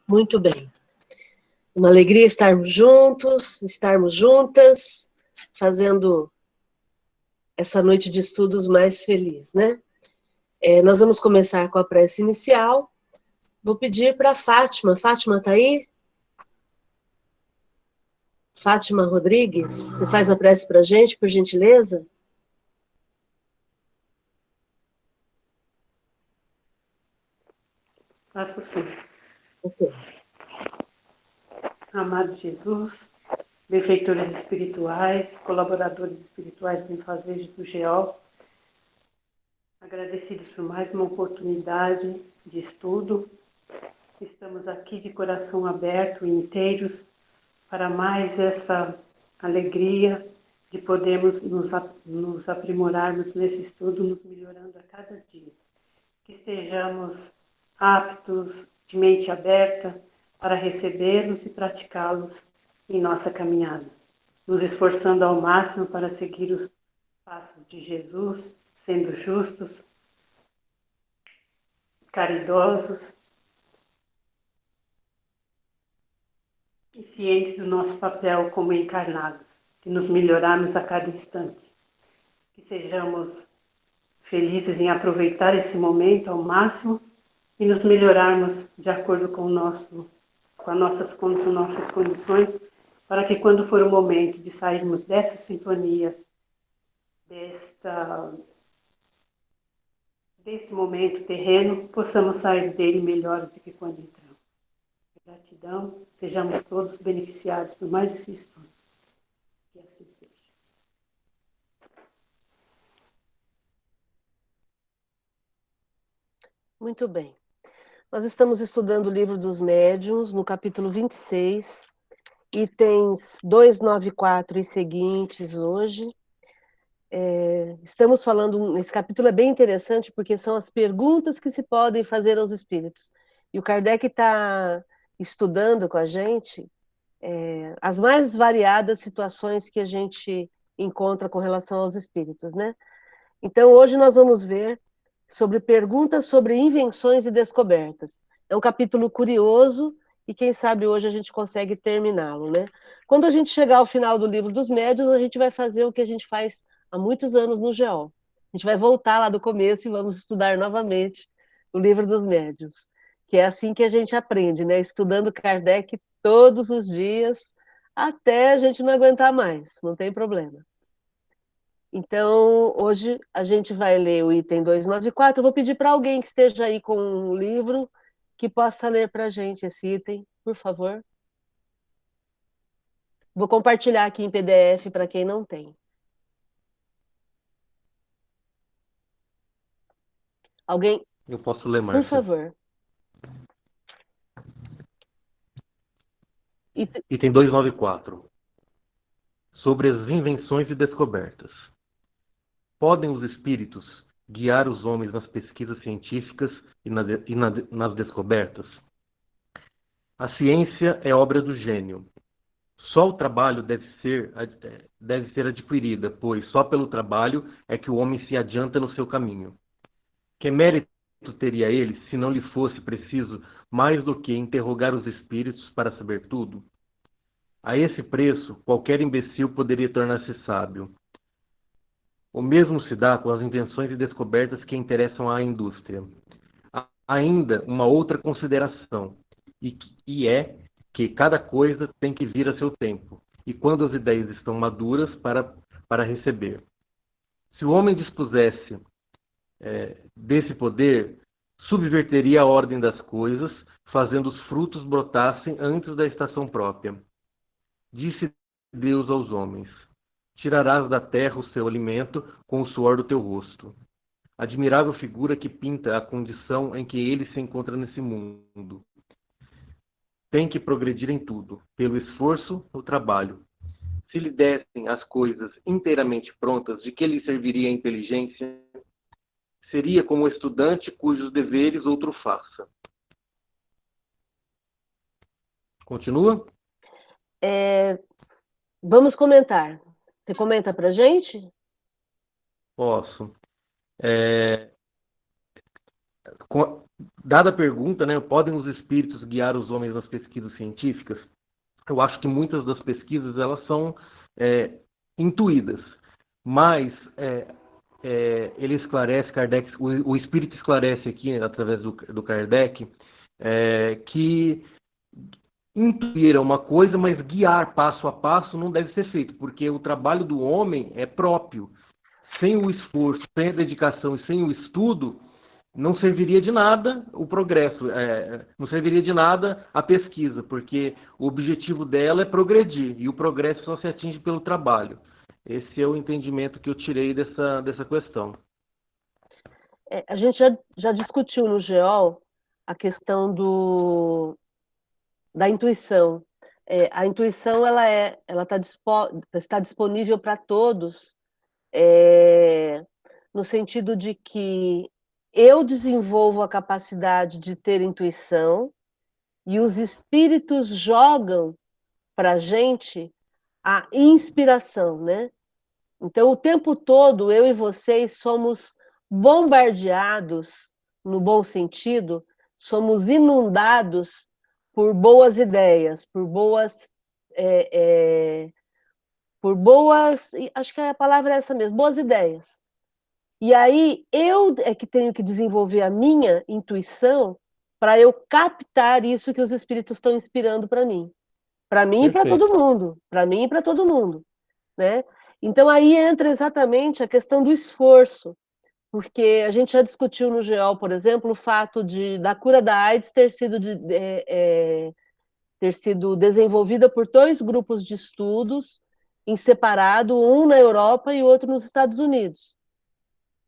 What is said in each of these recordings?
Muito bem. Uma alegria estarmos juntos, estarmos juntas, fazendo essa noite de estudos mais feliz, né? Nós vamos começar com a prece inicial. Vou pedir para a Fátima. Fátima, está aí? Fátima Rodrigues, você faz a prece para a gente, por gentileza? Faço sim. Ok. Amado Jesus, benfeitores espirituais, colaboradores espirituais benfazejos do GEO, agradecidos por mais uma oportunidade de estudo. Estamos aqui de coração aberto e inteiros para mais essa alegria de podermos nos aprimorarmos nesse estudo, nos melhorando a cada dia. Que estejamos aptos, de mente aberta, para recebê-los e praticá-los em nossa caminhada, nos esforçando ao máximo para seguir os passos de Jesus, sendo justos, caridosos e cientes do nosso papel como encarnados, de nos melhorarmos a cada instante, que sejamos felizes em aproveitar esse momento ao máximo e nos melhorarmos de acordo com nossas condições, para que quando for o momento de sairmos dessa sintonia, desse momento terreno, possamos sair dele melhores do que quando entramos. Gratidão, sejamos todos beneficiados por mais esse estudo. Que assim seja. Muito bem. Nós estamos estudando o livro dos médiuns, no capítulo 26, itens 294 e seguintes hoje. Estamos falando, esse capítulo é bem interessante porque são as perguntas que se podem fazer aos espíritos. E o Kardec está estudando com a gente as mais variadas situações que a gente encontra com relação aos espíritos, né? Então, hoje nós vamos ver sobre perguntas sobre invenções e descobertas. É um capítulo curioso e quem sabe hoje a gente consegue terminá-lo, né? Quando a gente chegar ao final do livro dos médiuns, a gente vai fazer o que a gente faz há muitos anos no GEOL. A gente vai voltar lá do começo e vamos estudar novamente o livro dos médiuns, que é assim que a gente aprende, né? Estudando Kardec todos os dias, até a gente não aguentar mais, não tem problema. Então, hoje a gente vai ler o item 294. Eu vou pedir para alguém que esteja aí com um livro que possa ler para a gente esse item, por favor. Vou compartilhar aqui em PDF para quem não tem. Alguém? Eu posso ler, Por Márcia. favor. Item 294. Sobre as invenções e descobertas. Podem os espíritos guiar os homens nas pesquisas científicas e nas descobertas? A ciência é obra do gênio. Só o trabalho deve ser adquirida, pois só pelo trabalho é que o homem se adianta no seu caminho. Que mérito teria ele se não lhe fosse preciso mais do que interrogar os espíritos para saber tudo? A esse preço, qualquer imbecil poderia tornar-se sábio. O mesmo se dá com as invenções e descobertas que interessam à indústria. Há ainda uma outra consideração, e é que cada coisa tem que vir a seu tempo, e quando as ideias estão maduras para receber. Se o homem dispusesse desse poder, subverteria a ordem das coisas, fazendo os frutos brotassem antes da estação própria. Disse Deus aos homens: tirarás da terra o seu alimento com o suor do teu rosto. Admirável figura que pinta a condição em que ele se encontra nesse mundo. Tem que progredir em tudo, pelo esforço, o trabalho. Se lhe dessem as coisas inteiramente prontas, de que lhe serviria a inteligência? Seria como o estudante cujos deveres outro faça. Continua? Vamos comentar. Você comenta para a gente? Posso. dada a pergunta, né, podem os espíritos guiar os homens nas pesquisas científicas? Eu acho que muitas das pesquisas elas são intuídas, mas ele esclarece, Kardec, o espírito esclarece aqui, através do Kardec, que intuir é uma coisa, mas guiar passo a passo não deve ser feito, porque o trabalho do homem é próprio. Sem o esforço, sem a dedicação e sem o estudo, não serviria de nada o progresso, não serviria de nada a pesquisa, porque o objetivo dela é progredir, e o progresso só se atinge pelo trabalho. Esse é o entendimento que eu tirei dessa questão. A gente já discutiu no GEOL a questão da intuição. A intuição está disponível para todos, no sentido de que eu desenvolvo a capacidade de ter intuição e os espíritos jogam para a gente a inspiração, né? Então, o tempo todo, eu e vocês somos bombardeados, no bom sentido, somos inundados por boas ideias, é, é, por boas, acho que a palavra é essa mesmo, boas ideias. E aí, eu é que tenho que desenvolver a minha intuição para eu captar isso que os espíritos estão inspirando para mim e para todo Perfeito. mundo, para mim e para todo mundo, né? Então aí entra exatamente a questão do esforço, porque a gente já discutiu no GEOL, por exemplo, o fato da cura da AIDS ter sido desenvolvida por dois grupos de estudos em separado, um na Europa e outro nos Estados Unidos.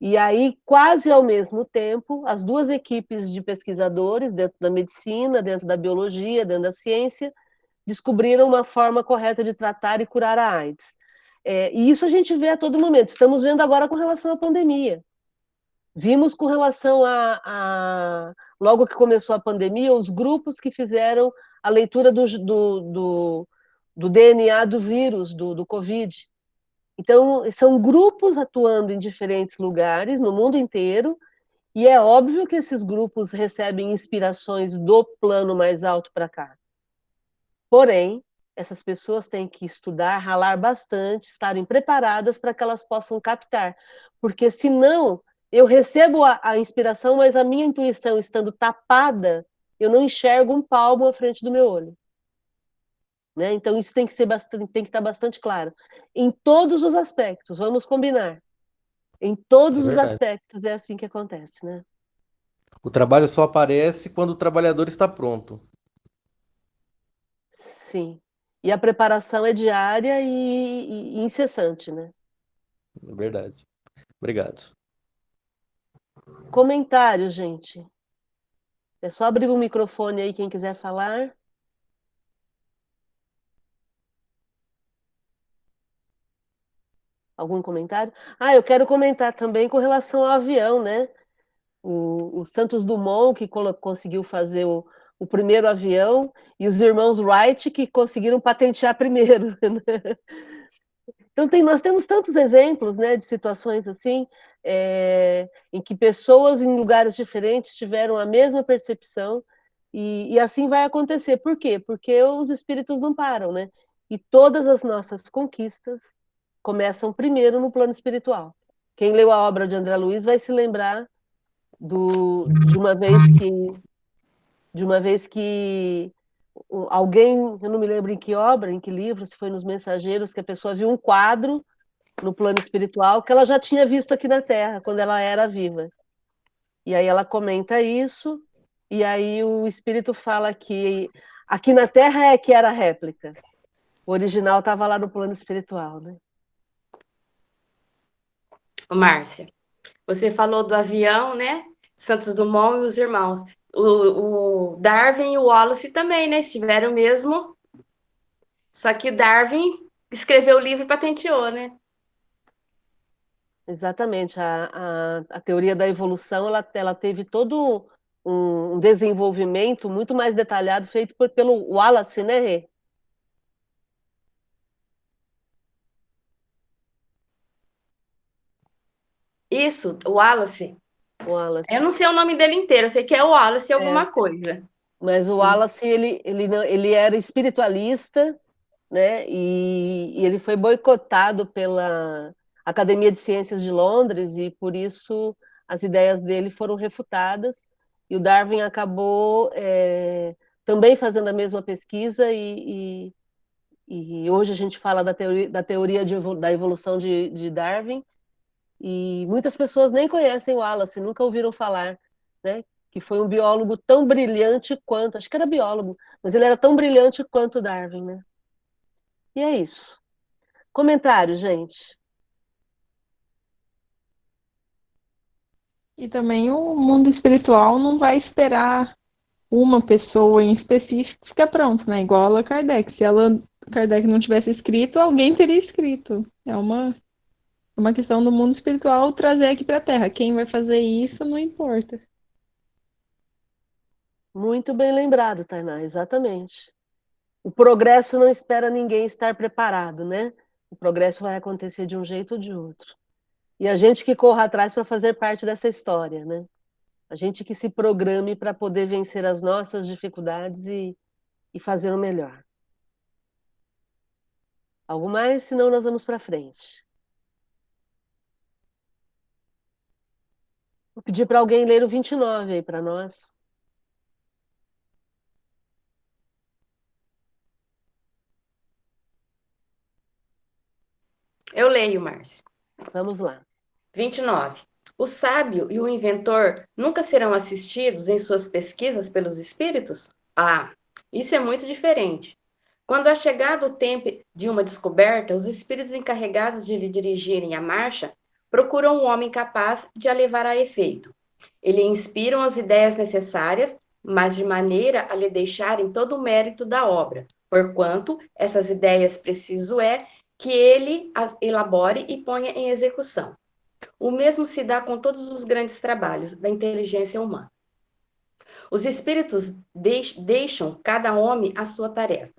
E aí, quase ao mesmo tempo, as duas equipes de pesquisadores, dentro da medicina, dentro da biologia, dentro da ciência, descobriram uma forma correta de tratar e curar a AIDS. E isso a gente vê a todo momento. Estamos vendo agora com relação à pandemia. Vimos com relação logo que começou a pandemia, os grupos que fizeram a leitura do DNA do vírus, do Covid. Então, são grupos atuando em diferentes lugares, no mundo inteiro, e é óbvio que esses grupos recebem inspirações do plano mais alto para cá. Porém, essas pessoas têm que estudar, ralar bastante, estarem preparadas para que elas possam captar. Porque senão, eu recebo a inspiração, mas a minha intuição estando tapada, eu não enxergo um palmo à frente do meu olho. Né? Então, isso tem que estar bastante claro. Em todos os aspectos, vamos combinar. Em É todos os verdade. aspectos é assim que acontece, né? O trabalho só aparece quando o trabalhador está pronto. Sim. E a preparação é diária e incessante, né? É verdade. Obrigado. Comentário, gente. É só abrir o microfone aí, quem quiser falar. Algum comentário? Ah, eu quero comentar também com relação ao avião, né? O Santos Dumont, que conseguiu fazer o primeiro avião, e os irmãos Wright, que conseguiram patentear primeiro. Né? Então, nós temos tantos exemplos, né, de situações assim, em que pessoas em lugares diferentes tiveram a mesma percepção, e assim vai acontecer. Por quê? Porque os espíritos não param, né? E todas as nossas conquistas começam primeiro no plano espiritual. Quem leu a obra de André Luiz vai se lembrar de uma vez que alguém, eu não me lembro em que obra, em que livro, se foi nos Mensageiros, que a pessoa viu um quadro no plano espiritual que ela já tinha visto aqui na Terra, quando ela era viva. E aí ela comenta isso, e aí o espírito fala que aqui na Terra é que era a réplica. O original estava lá no plano espiritual, né? Ô, Márcia, você falou do avião, né? Santos Dumont e os irmãos. O Darwin e o Wallace também, né? Estiveram mesmo. Só que Darwin escreveu o livro e patenteou, né? Exatamente. A teoria da evolução ela teve todo um desenvolvimento muito mais detalhado feito pelo Wallace, né, Rê? Isso, o Wallace. Wallace. Eu não sei o nome dele inteiro, eu sei que é o Wallace alguma coisa. Mas o Wallace, ele era espiritualista, né? E ele foi boicotado pela Academia de Ciências de Londres e por isso as ideias dele foram refutadas. E o Darwin acabou também fazendo a mesma pesquisa e hoje a gente fala da teoria da evolução de Darwin e muitas pessoas nem conhecem o Wallace, nunca ouviram falar, né? Que foi um biólogo tão brilhante quanto, acho que era biólogo, mas ele era tão brilhante quanto Darwin, né? E é isso. Comentário, gente. E também o mundo espiritual não vai esperar uma pessoa em específico ficar pronto, né? Igual a Kardec. Se Kardec não tivesse escrito, alguém teria escrito. É uma questão do mundo espiritual trazer aqui para a Terra. Quem vai fazer isso não importa. Muito bem lembrado, Tainá, exatamente. O progresso não espera ninguém estar preparado, né? O progresso vai acontecer de um jeito ou de outro. E a gente que corra atrás para fazer parte dessa história, né? A gente que se programe para poder vencer as nossas dificuldades e fazer o melhor. Algo mais? Senão nós vamos para frente. Vou pedir para alguém ler o 29 aí para nós. Eu leio, Márcia. Vamos lá. 29. O sábio e o inventor nunca serão assistidos em suas pesquisas pelos espíritos? Ah, isso é muito diferente. Quando é chegado o tempo de uma descoberta, os espíritos encarregados de lhe dirigirem a marcha procuram um homem capaz de a levar a efeito. Eles inspiram as ideias necessárias, mas de maneira a lhe deixarem todo o mérito da obra, porquanto essas ideias preciso é que ele as elabore e ponha em execução. O mesmo se dá com todos os grandes trabalhos da inteligência humana. Os espíritos deixam cada homem a sua tarefa.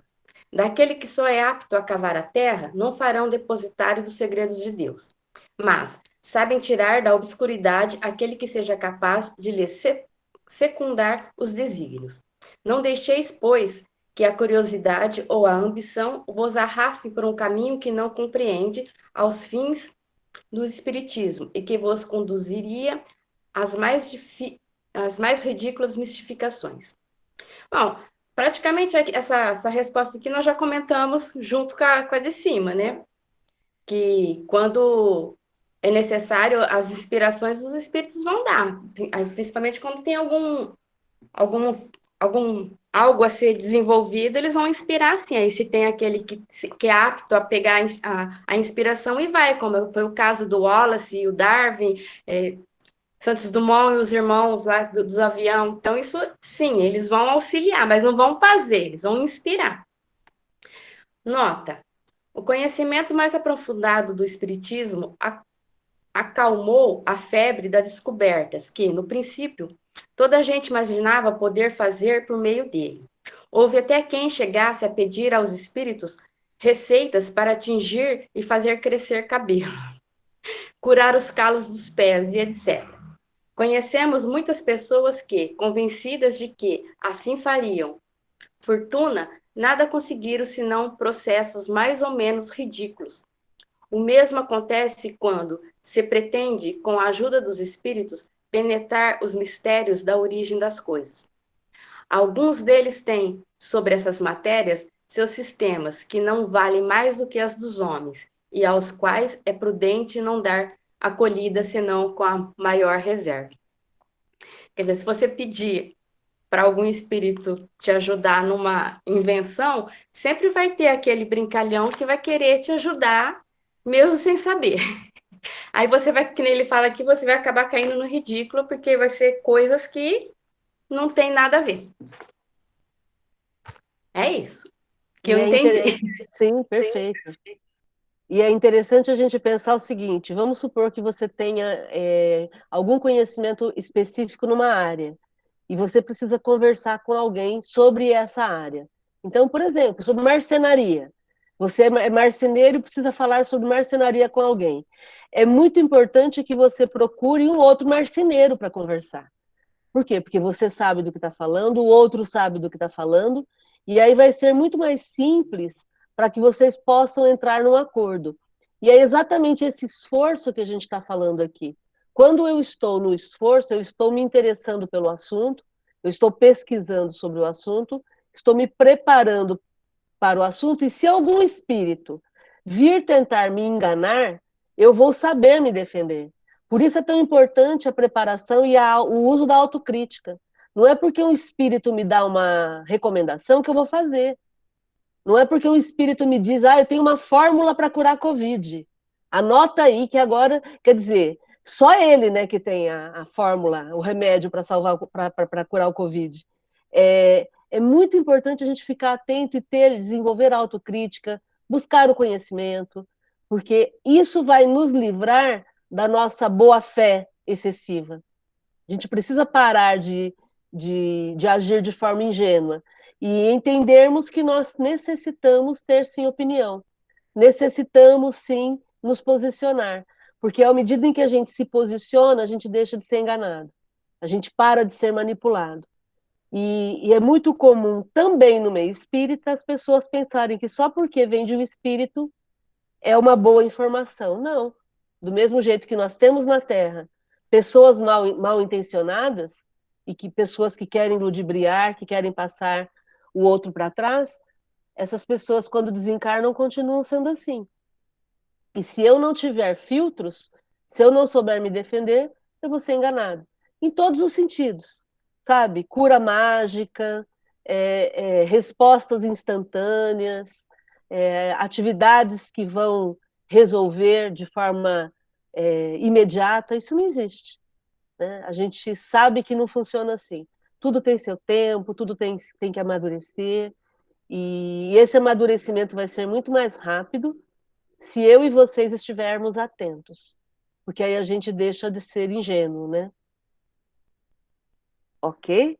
Daquele que só é apto a cavar a terra, não farão depositário dos segredos de Deus. Mas sabem tirar da obscuridade aquele que seja capaz de lhe secundar os desígnios. Não deixeis, pois, que a curiosidade ou a ambição vos arrastem por um caminho que não compreende aos fins do espiritismo e que vos conduziria às mais ridículas mistificações. Bom, praticamente essa resposta aqui nós já comentamos junto com a de cima, né? Que quando é necessário, as inspirações os espíritos vão dar, principalmente quando tem algo a ser desenvolvido, eles vão inspirar sim. Aí se tem aquele que é apto a pegar a inspiração e vai, como foi o caso do Wallace e o Darwin, Santos Dumont e os irmãos lá dos aviões. Então, isso sim, eles vão auxiliar, mas não vão fazer, eles vão inspirar. Nota: o conhecimento mais aprofundado do Espiritismo acalmou a febre das descobertas que, no princípio, toda a gente imaginava poder fazer por meio dele. Houve até quem chegasse a pedir aos espíritos receitas para atingir e fazer crescer cabelo, curar os calos dos pés e etc. Conhecemos muitas pessoas que, convencidas de que assim fariam fortuna, nada conseguiram senão processos mais ou menos ridículos. O mesmo acontece quando se pretende, com a ajuda dos espíritos, penetrar os mistérios da origem das coisas. Alguns deles têm, sobre essas matérias, seus sistemas que não valem mais do que as dos homens, e aos quais é prudente não dar acolhida senão com a maior reserva. Quer dizer, se você pedir para algum espírito te ajudar numa invenção, sempre vai ter aquele brincalhão que vai querer te ajudar, mesmo sem saber. Aí você vai, que nem ele fala aqui, você vai acabar caindo no ridículo, porque vai ser coisas que não tem nada a ver. É isso que eu entendi. Sim, perfeito. E é interessante a gente pensar o seguinte: vamos supor que você tenha algum conhecimento específico numa área e você precisa conversar com alguém sobre essa área. Então, por exemplo, sobre marcenaria. Você é marceneiro e precisa falar sobre marcenaria com alguém. é muito importante que você procure um outro marceneiro para conversar. Por quê? Porque você sabe do que está falando, o outro sabe do que está falando, e aí vai ser muito mais simples para que vocês possam entrar num acordo. E é exatamente esse esforço que a gente está falando aqui. Quando eu estou no esforço, eu estou me interessando pelo assunto, eu estou pesquisando sobre o assunto, estou me preparando para o assunto, e se algum espírito vir tentar me enganar, eu vou saber me defender. Por isso é tão importante a preparação e o uso da autocrítica. Não é porque um espírito me dá uma recomendação que eu vou fazer. Não é porque um espírito me diz, eu tenho uma fórmula para curar a Covid. Anota aí que agora, quer dizer, só ele, né, que tem a fórmula, o remédio para salvar, para curar o Covid. É muito importante a gente ficar atento e desenvolver a autocrítica, buscar o conhecimento, porque isso vai nos livrar da nossa boa-fé excessiva. A gente precisa parar de agir de forma ingênua e entendermos que nós necessitamos ter, sim, opinião. Necessitamos, sim, nos posicionar. Porque à medida em que a gente se posiciona, a gente deixa de ser enganado. A gente para de ser manipulado. E é muito comum também no meio espírita as pessoas pensarem que só porque vem de um espírito é uma boa informação. Não. Do mesmo jeito que nós temos na Terra pessoas mal intencionadas e que pessoas que querem ludibriar, que querem passar o outro para trás, essas pessoas, quando desencarnam, continuam sendo assim. E se eu não tiver filtros, se eu não souber me defender, eu vou ser enganado. Em todos os sentidos, sabe? Cura mágica, respostas instantâneas, atividades que vão resolver de forma imediata, isso não existe. Né? A gente sabe que não funciona assim. Tudo tem seu tempo, tudo tem que amadurecer, e esse amadurecimento vai ser muito mais rápido se eu e vocês estivermos atentos, porque aí a gente deixa de ser ingênuo, né? Ok?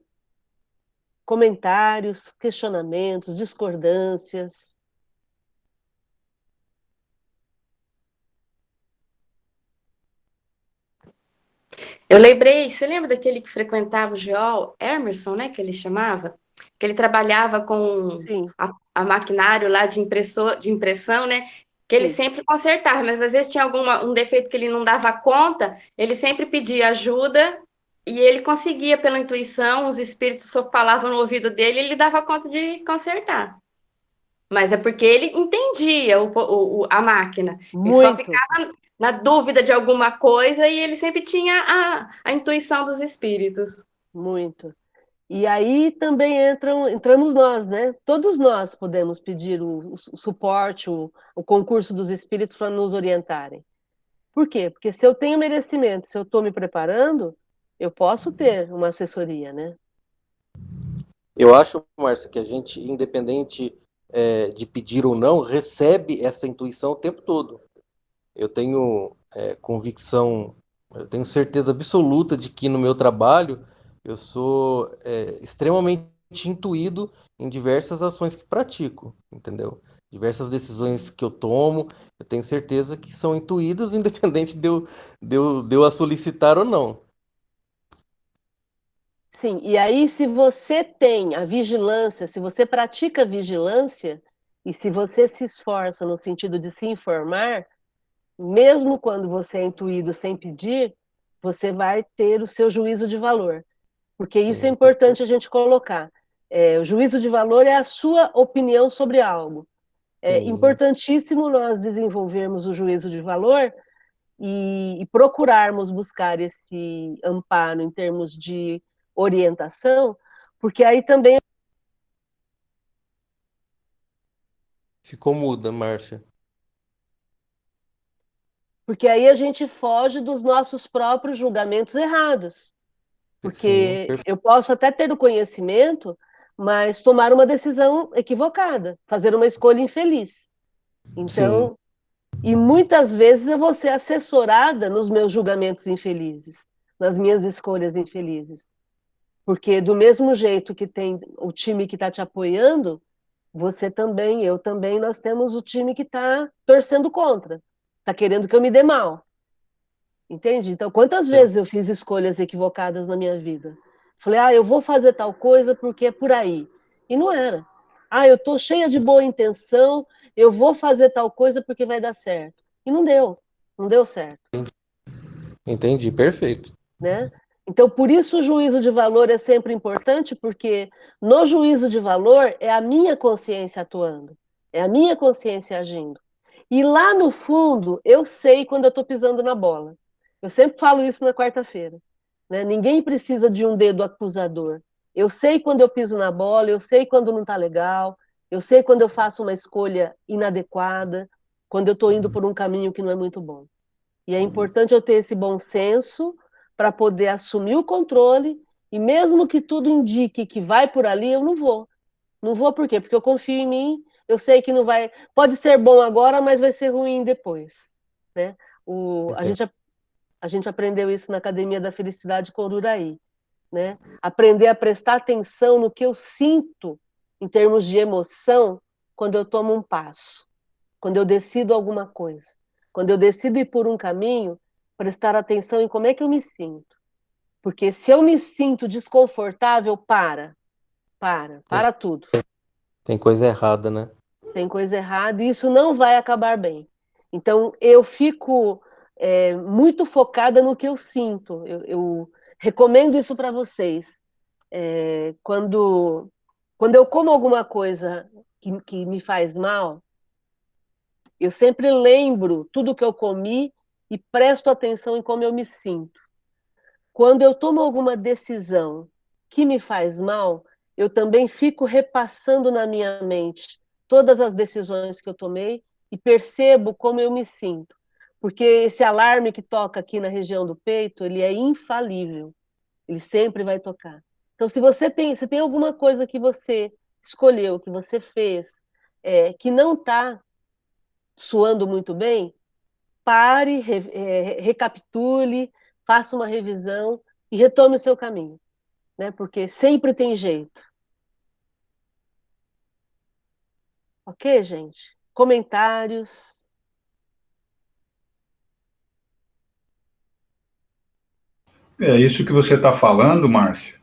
Comentários, questionamentos, discordâncias. Eu lembrei, você lembra daquele que frequentava o GEOL, Emerson, né, que ele chamava? Que ele trabalhava com Sim, a maquinário lá de impressão, né? Que ele sim. sempre consertava, mas às vezes tinha um defeito que ele não dava conta, ele sempre pedia ajuda e ele conseguia pela intuição, os espíritos só falavam no ouvido dele e ele dava conta de consertar. Mas é porque ele entendia a máquina. Ele só Muito, ficava na dúvida de alguma coisa e ele sempre tinha a intuição dos espíritos. muito. E aí também entramos nós, né? Todos nós podemos pedir o suporte, o concurso dos espíritos para nos orientarem. Por quê? Porque se eu tenho merecimento, se eu estou me preparando, eu posso ter uma assessoria, né? Eu acho, Márcia, que a gente, independente de pedir ou não, recebe essa intuição o tempo todo. Eu tenho convicção, eu tenho certeza absoluta de que no meu trabalho eu sou extremamente intuído em diversas ações que pratico, entendeu? Diversas decisões que eu tomo, eu tenho certeza que são intuídas, independente de eu a solicitar ou não. Sim, e aí se você tem a vigilância, se você pratica a vigilância, e se você se esforça no sentido de se informar, mesmo quando você é intuído sem pedir, você vai ter o seu juízo de valor. Porque isso é Sim, importante a gente colocar. O juízo de valor é a sua opinião sobre algo. É sim. importantíssimo nós desenvolvermos o juízo de valor e procurarmos buscar esse amparo em termos de orientação, porque aí também, Ficou muda, Márcia. porque aí a gente foge dos nossos próprios julgamentos errados. Sim, Porque eu posso até ter o conhecimento, mas tomar uma decisão equivocada, fazer uma escolha infeliz. sim. Então, e muitas vezes eu vou ser assessorada nos meus julgamentos infelizes, nas minhas escolhas infelizes. Porque do mesmo jeito que tem o time que está te apoiando, você também, eu também, nós temos o time que está torcendo contra, está querendo que eu me dê mal. Entende? Então, quantas vezes eu fiz escolhas equivocadas na minha vida? Falei, eu vou fazer tal coisa porque é por aí. E não era. Eu estou cheia de boa intenção, eu vou fazer tal coisa porque vai dar certo. E não deu. Não deu certo. Entendi, perfeito. Né? Então, por isso o juízo de valor é sempre importante, porque no juízo de valor é a minha consciência atuando, é a minha consciência agindo. E lá no fundo, eu sei quando eu estou pisando na bola. Eu sempre falo isso na quarta-feira. Né? Ninguém precisa de um dedo acusador. Eu sei quando eu piso na bola, eu sei quando não está legal, eu sei quando eu faço uma escolha inadequada, quando eu estou indo por um caminho que não é muito bom. E é importante eu ter esse bom senso para poder assumir o controle, e mesmo que tudo indique que vai por ali, eu não vou. Não vou por quê? Porque eu confio em mim, eu sei que não vai. Pode ser bom agora, mas vai ser ruim depois. Né? Entendi. A gente aprendeu isso na Academia da Felicidade com Ururaí. Né? Aprender a prestar atenção no que eu sinto em termos de emoção quando eu tomo um passo, quando eu decido alguma coisa. Quando eu decido ir por um caminho, prestar atenção em como é que eu me sinto. Porque se eu me sinto desconfortável, Tem, para tudo. tem coisa errada, né? Tem coisa errada e isso não vai acabar bem. Então, eu fico muito focada no que eu sinto. Eu recomendo isso para vocês. Quando eu como alguma coisa que me faz mal, eu sempre lembro tudo que eu comi e presto atenção em como eu me sinto. Quando eu tomo alguma decisão que me faz mal, eu também fico repassando na minha mente todas as decisões que eu tomei e percebo como eu me sinto. Porque esse alarme que toca aqui na região do peito, ele é infalível. Ele sempre vai tocar. Então, se tem alguma coisa que você escolheu, que você fez, que não está suando muito bem, pare, recapitule, faça uma revisão e retome o seu caminho, né? Porque sempre tem jeito. Ok, gente? Comentários? É isso que você está falando, Márcio.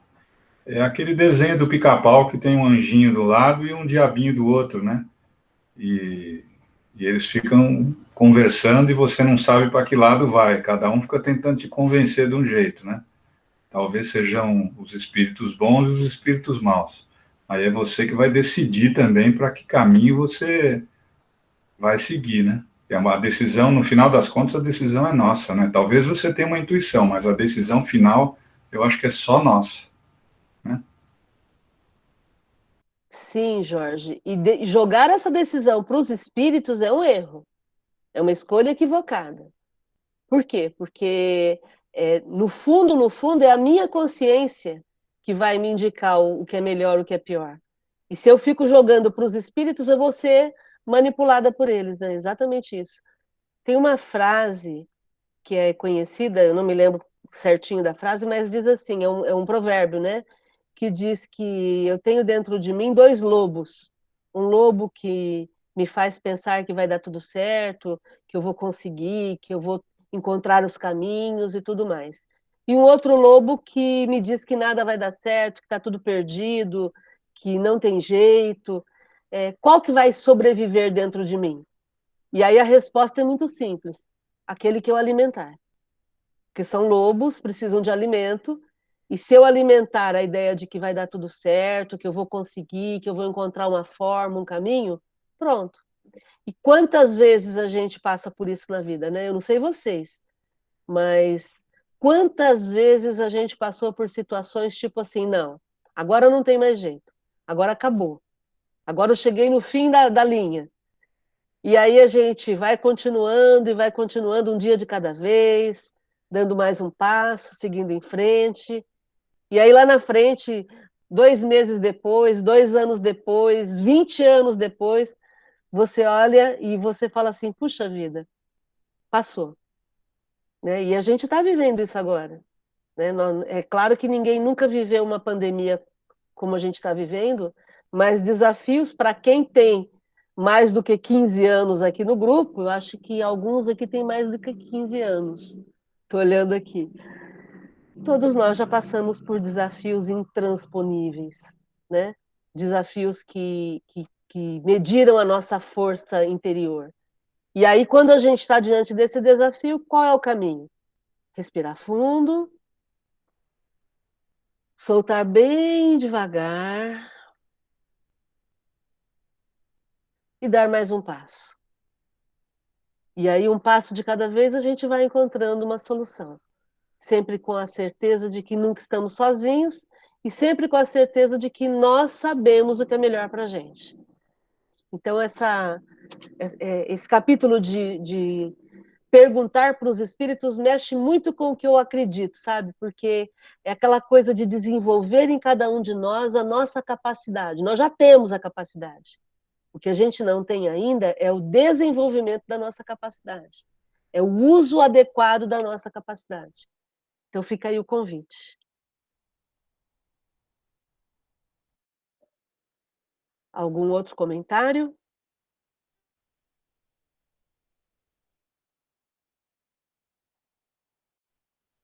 É aquele desenho do pica-pau que tem um anjinho do lado e um diabinho do outro, né? E, e eles ficam conversando e você não sabe para que lado vai. Cada um fica tentando te convencer de um jeito, né? Talvez sejam os espíritos bons e os espíritos maus. Aí é você que vai decidir também para que caminho você vai seguir, né? É uma decisão, no final das contas, a decisão é nossa, né? Talvez você tenha uma intuição, mas a decisão final, eu acho que é só nossa, né? Sim, Jorge. E jogar essa decisão para os espíritos é um erro. É uma escolha equivocada. Por quê? Porque, no fundo, é a minha consciência que vai me indicar o que é melhor, o que é pior. E se eu fico jogando para os espíritos, eu vou ser manipulada por eles, né? Exatamente isso. Tem uma frase que é conhecida, eu não me lembro certinho da frase, mas diz assim, é um provérbio, né? Que diz que eu tenho dentro de mim dois lobos. Um lobo que me faz pensar que vai dar tudo certo, que eu vou conseguir, que eu vou encontrar os caminhos e tudo mais. E um outro lobo que me diz que nada vai dar certo, que está tudo perdido, que não tem jeito. Qual que vai sobreviver dentro de mim? E aí a resposta é muito simples: aquele que eu alimentar. Porque são lobos, precisam de alimento, e se eu alimentar a ideia de que vai dar tudo certo, que eu vou conseguir, que eu vou encontrar uma forma, um caminho, pronto. E quantas vezes a gente passa por isso na vida, né? Eu não sei vocês, mas quantas vezes a gente passou por situações tipo assim, não, agora não tem mais jeito, agora acabou, agora eu cheguei no fim da linha. E aí a gente vai continuando um dia de cada vez, dando mais um passo, seguindo em frente. E aí lá na frente, 2 meses depois, 2 anos depois, 20 anos depois, você olha e você fala assim, puxa vida, passou. Né? E a gente está vivendo isso agora. Né? É claro que ninguém nunca viveu uma pandemia como a gente está vivendo, mas desafios para quem tem mais do que 15 anos aqui no grupo, eu acho que alguns aqui têm mais do que 15 anos. Estou olhando aqui. Todos nós já passamos por desafios intransponíveis, né? Desafios que mediram a nossa força interior. E aí, quando a gente está diante desse desafio, qual é o caminho? Respirar fundo, soltar bem devagar e dar mais um passo. E aí, um passo de cada vez, a gente vai encontrando uma solução. Sempre com a certeza de que nunca estamos sozinhos e sempre com a certeza de que nós sabemos o que é melhor para a gente. Então, esse capítulo de perguntar para os espíritos mexe muito com o que eu acredito, sabe? Porque é aquela coisa de desenvolver em cada um de nós a nossa capacidade. Nós já temos a capacidade. O que a gente não tem ainda é o desenvolvimento da nossa capacidade. É o uso adequado da nossa capacidade. Então fica aí o convite. Algum outro comentário?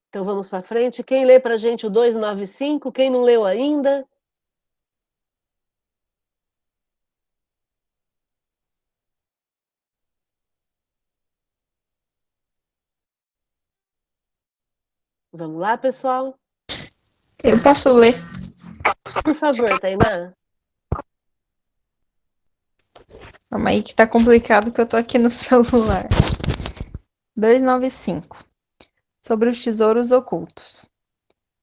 Então vamos para frente. Quem lê para a gente o 295? Quem não leu ainda? Vamos lá, pessoal? Eu posso ler. Por favor, Tainá. Calma aí que tá complicado que eu tô aqui no celular. 295. Sobre os tesouros ocultos.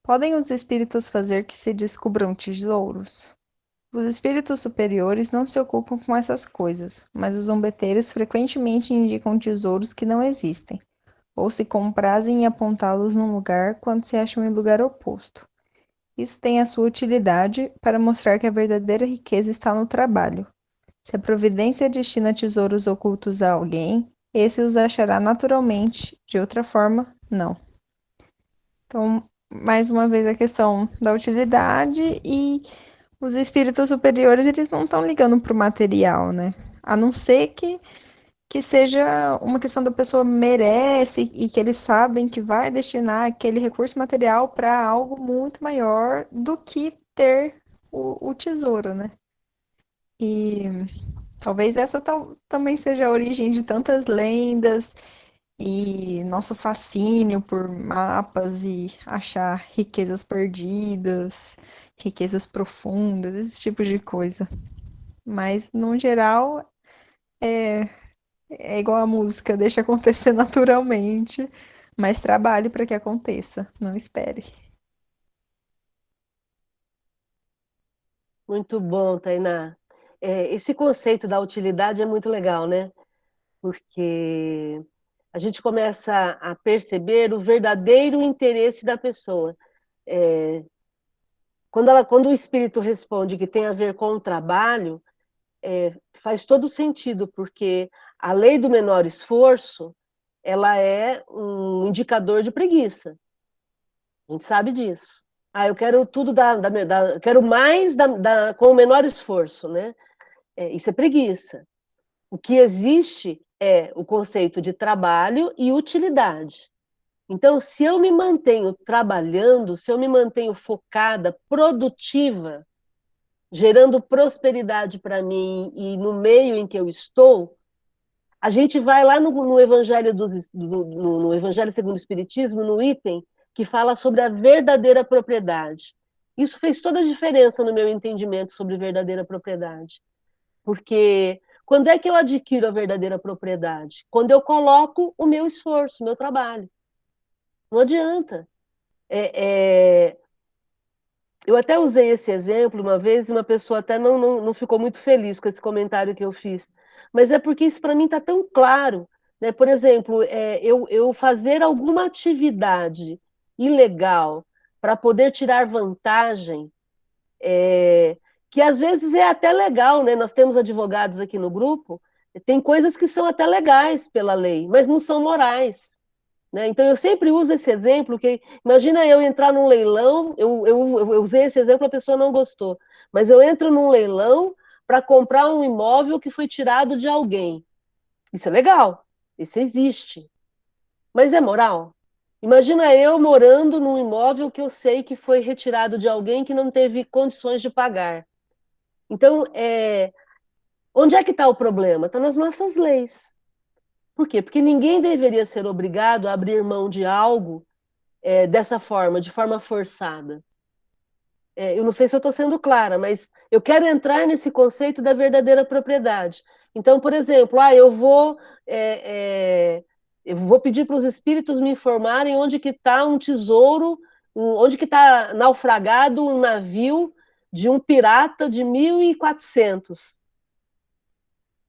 Podem os espíritos fazer que se descubram tesouros? Os espíritos superiores não se ocupam com essas coisas, mas os zombeteiros frequentemente indicam tesouros que não existem, ou se comprazem em apontá-los num lugar quando se acham em lugar oposto. Isso tem a sua utilidade para mostrar que a verdadeira riqueza está no trabalho. Se a providência destina tesouros ocultos a alguém, esse os achará naturalmente, de outra forma, não. Então, mais uma vez a questão da utilidade e os espíritos superiores, eles não estão ligando para o material, né? A não ser que seja uma questão da pessoa merece e que eles sabem que vai destinar aquele recurso material para algo muito maior do que ter o tesouro, né? E talvez essa também seja a origem de tantas lendas e nosso fascínio por mapas e achar riquezas perdidas, riquezas profundas, esse tipo de coisa. Mas, no geral, é igual a música, deixa acontecer naturalmente, mas trabalhe para que aconteça, não espere. Muito bom, Tainá. Esse conceito da utilidade é muito legal, né? Porque a gente começa a perceber o verdadeiro interesse da pessoa. É, quando o espírito responde que tem a ver com o trabalho, faz todo sentido, porque a lei do menor esforço, ela é um indicador de preguiça. A gente sabe disso. Ah, eu quero tudo quero mais com o menor esforço, né? Isso é preguiça. O que existe é o conceito de trabalho e utilidade. Então, se eu me mantenho trabalhando, se eu me mantenho focada, produtiva, gerando prosperidade para mim e no meio em que eu estou, a gente vai lá no Evangelho no Evangelho segundo o Espiritismo, no item que fala sobre a verdadeira propriedade. Isso fez toda a diferença no meu entendimento sobre verdadeira propriedade. Porque quando é que eu adquiro a verdadeira propriedade? Quando eu coloco o meu esforço, o meu trabalho. Não adianta. Eu até usei esse exemplo uma vez e uma pessoa até não ficou muito feliz com esse comentário que eu fiz. Mas é porque isso para mim está tão claro. Né? Por exemplo, eu fazer alguma atividade ilegal para poder tirar vantagem, que às vezes é até legal, né? Nós temos advogados aqui no grupo, tem coisas que são até legais pela lei, mas não são morais. Né? Então, eu sempre uso esse exemplo, que imagina eu entrar num leilão, eu usei esse exemplo, a pessoa não gostou, mas eu entro num leilão para comprar um imóvel que foi tirado de alguém. Isso é legal, isso existe. Mas é moral? Imagina eu morando num imóvel que eu sei que foi retirado de alguém que não teve condições de pagar. Então, onde é que está o problema? Está nas nossas leis. Por quê? Porque ninguém deveria ser obrigado a abrir mão de algo dessa forma, de forma forçada. Eu não sei se eu estou sendo clara, mas eu quero entrar nesse conceito da verdadeira propriedade. Então, por exemplo, eu vou pedir para os espíritos me informarem onde que está um tesouro, onde que está naufragado um navio de um pirata de 1400.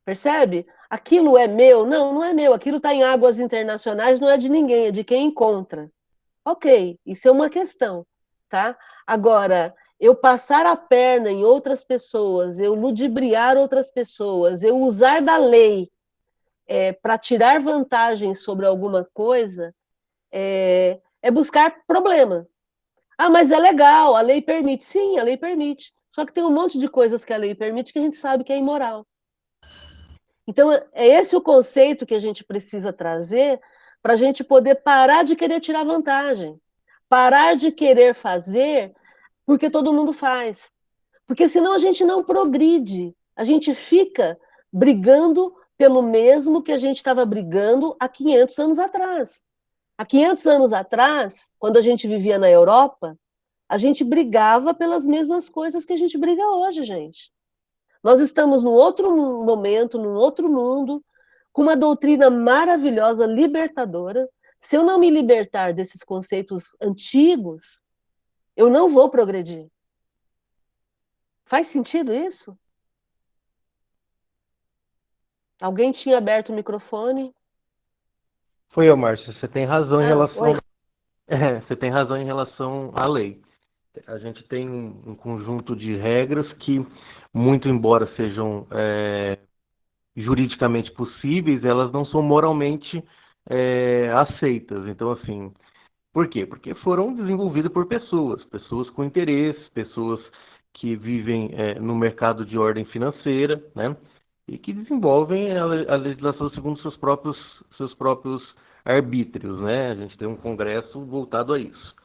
Percebe? Aquilo é meu? Não, não é meu. Aquilo está em águas internacionais, não é de ninguém, é de quem encontra. Ok, isso é uma questão, tá? Agora, eu passar a perna em outras pessoas, eu ludibriar outras pessoas, eu usar da lei para tirar vantagem sobre alguma coisa, é buscar problema. Ah, mas é legal, a lei permite. Sim, a lei permite. Só que tem um monte de coisas que a lei permite que a gente sabe que é imoral. Então, é esse o conceito que a gente precisa trazer para a gente poder parar de querer tirar vantagem. Parar de querer fazer porque todo mundo faz. Porque senão a gente não progride. A gente fica brigando pelo mesmo que a gente estava brigando há 500 anos atrás. Há 500 anos atrás, quando a gente vivia na Europa, a gente brigava pelas mesmas coisas que a gente briga hoje, gente. Nós estamos num outro momento, num outro mundo, com uma doutrina maravilhosa, libertadora. Se eu não me libertar desses conceitos antigos, eu não vou progredir. Faz sentido isso? Alguém tinha aberto o microfone? Foi eu, Márcio. Você tem razão em Oi. você tem razão em relação à lei. A gente tem um conjunto de regras que, muito embora sejam juridicamente possíveis, elas não são moralmente aceitas. Então, assim, por quê? Porque foram desenvolvidas por pessoas com interesse, pessoas que vivem no mercado de ordem financeira, né? E que desenvolvem a legislação segundo seus próprios arbítrios, né? A gente tem um congresso voltado a isso.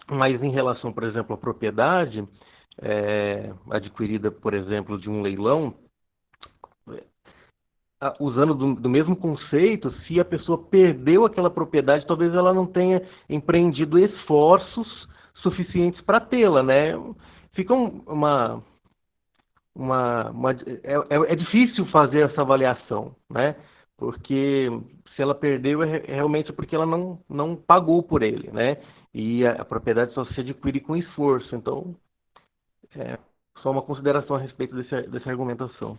Mas em relação, por exemplo, à propriedade adquirida, por exemplo, de um leilão, usando do mesmo conceito, se a pessoa perdeu aquela propriedade, talvez ela não tenha empreendido esforços suficientes para tê-la, né? Fica é difícil fazer essa avaliação, né? Porque se ela perdeu, realmente porque ela não pagou por ele, né? E a propriedade só se adquire com esforço. Então, só uma consideração a respeito dessa argumentação.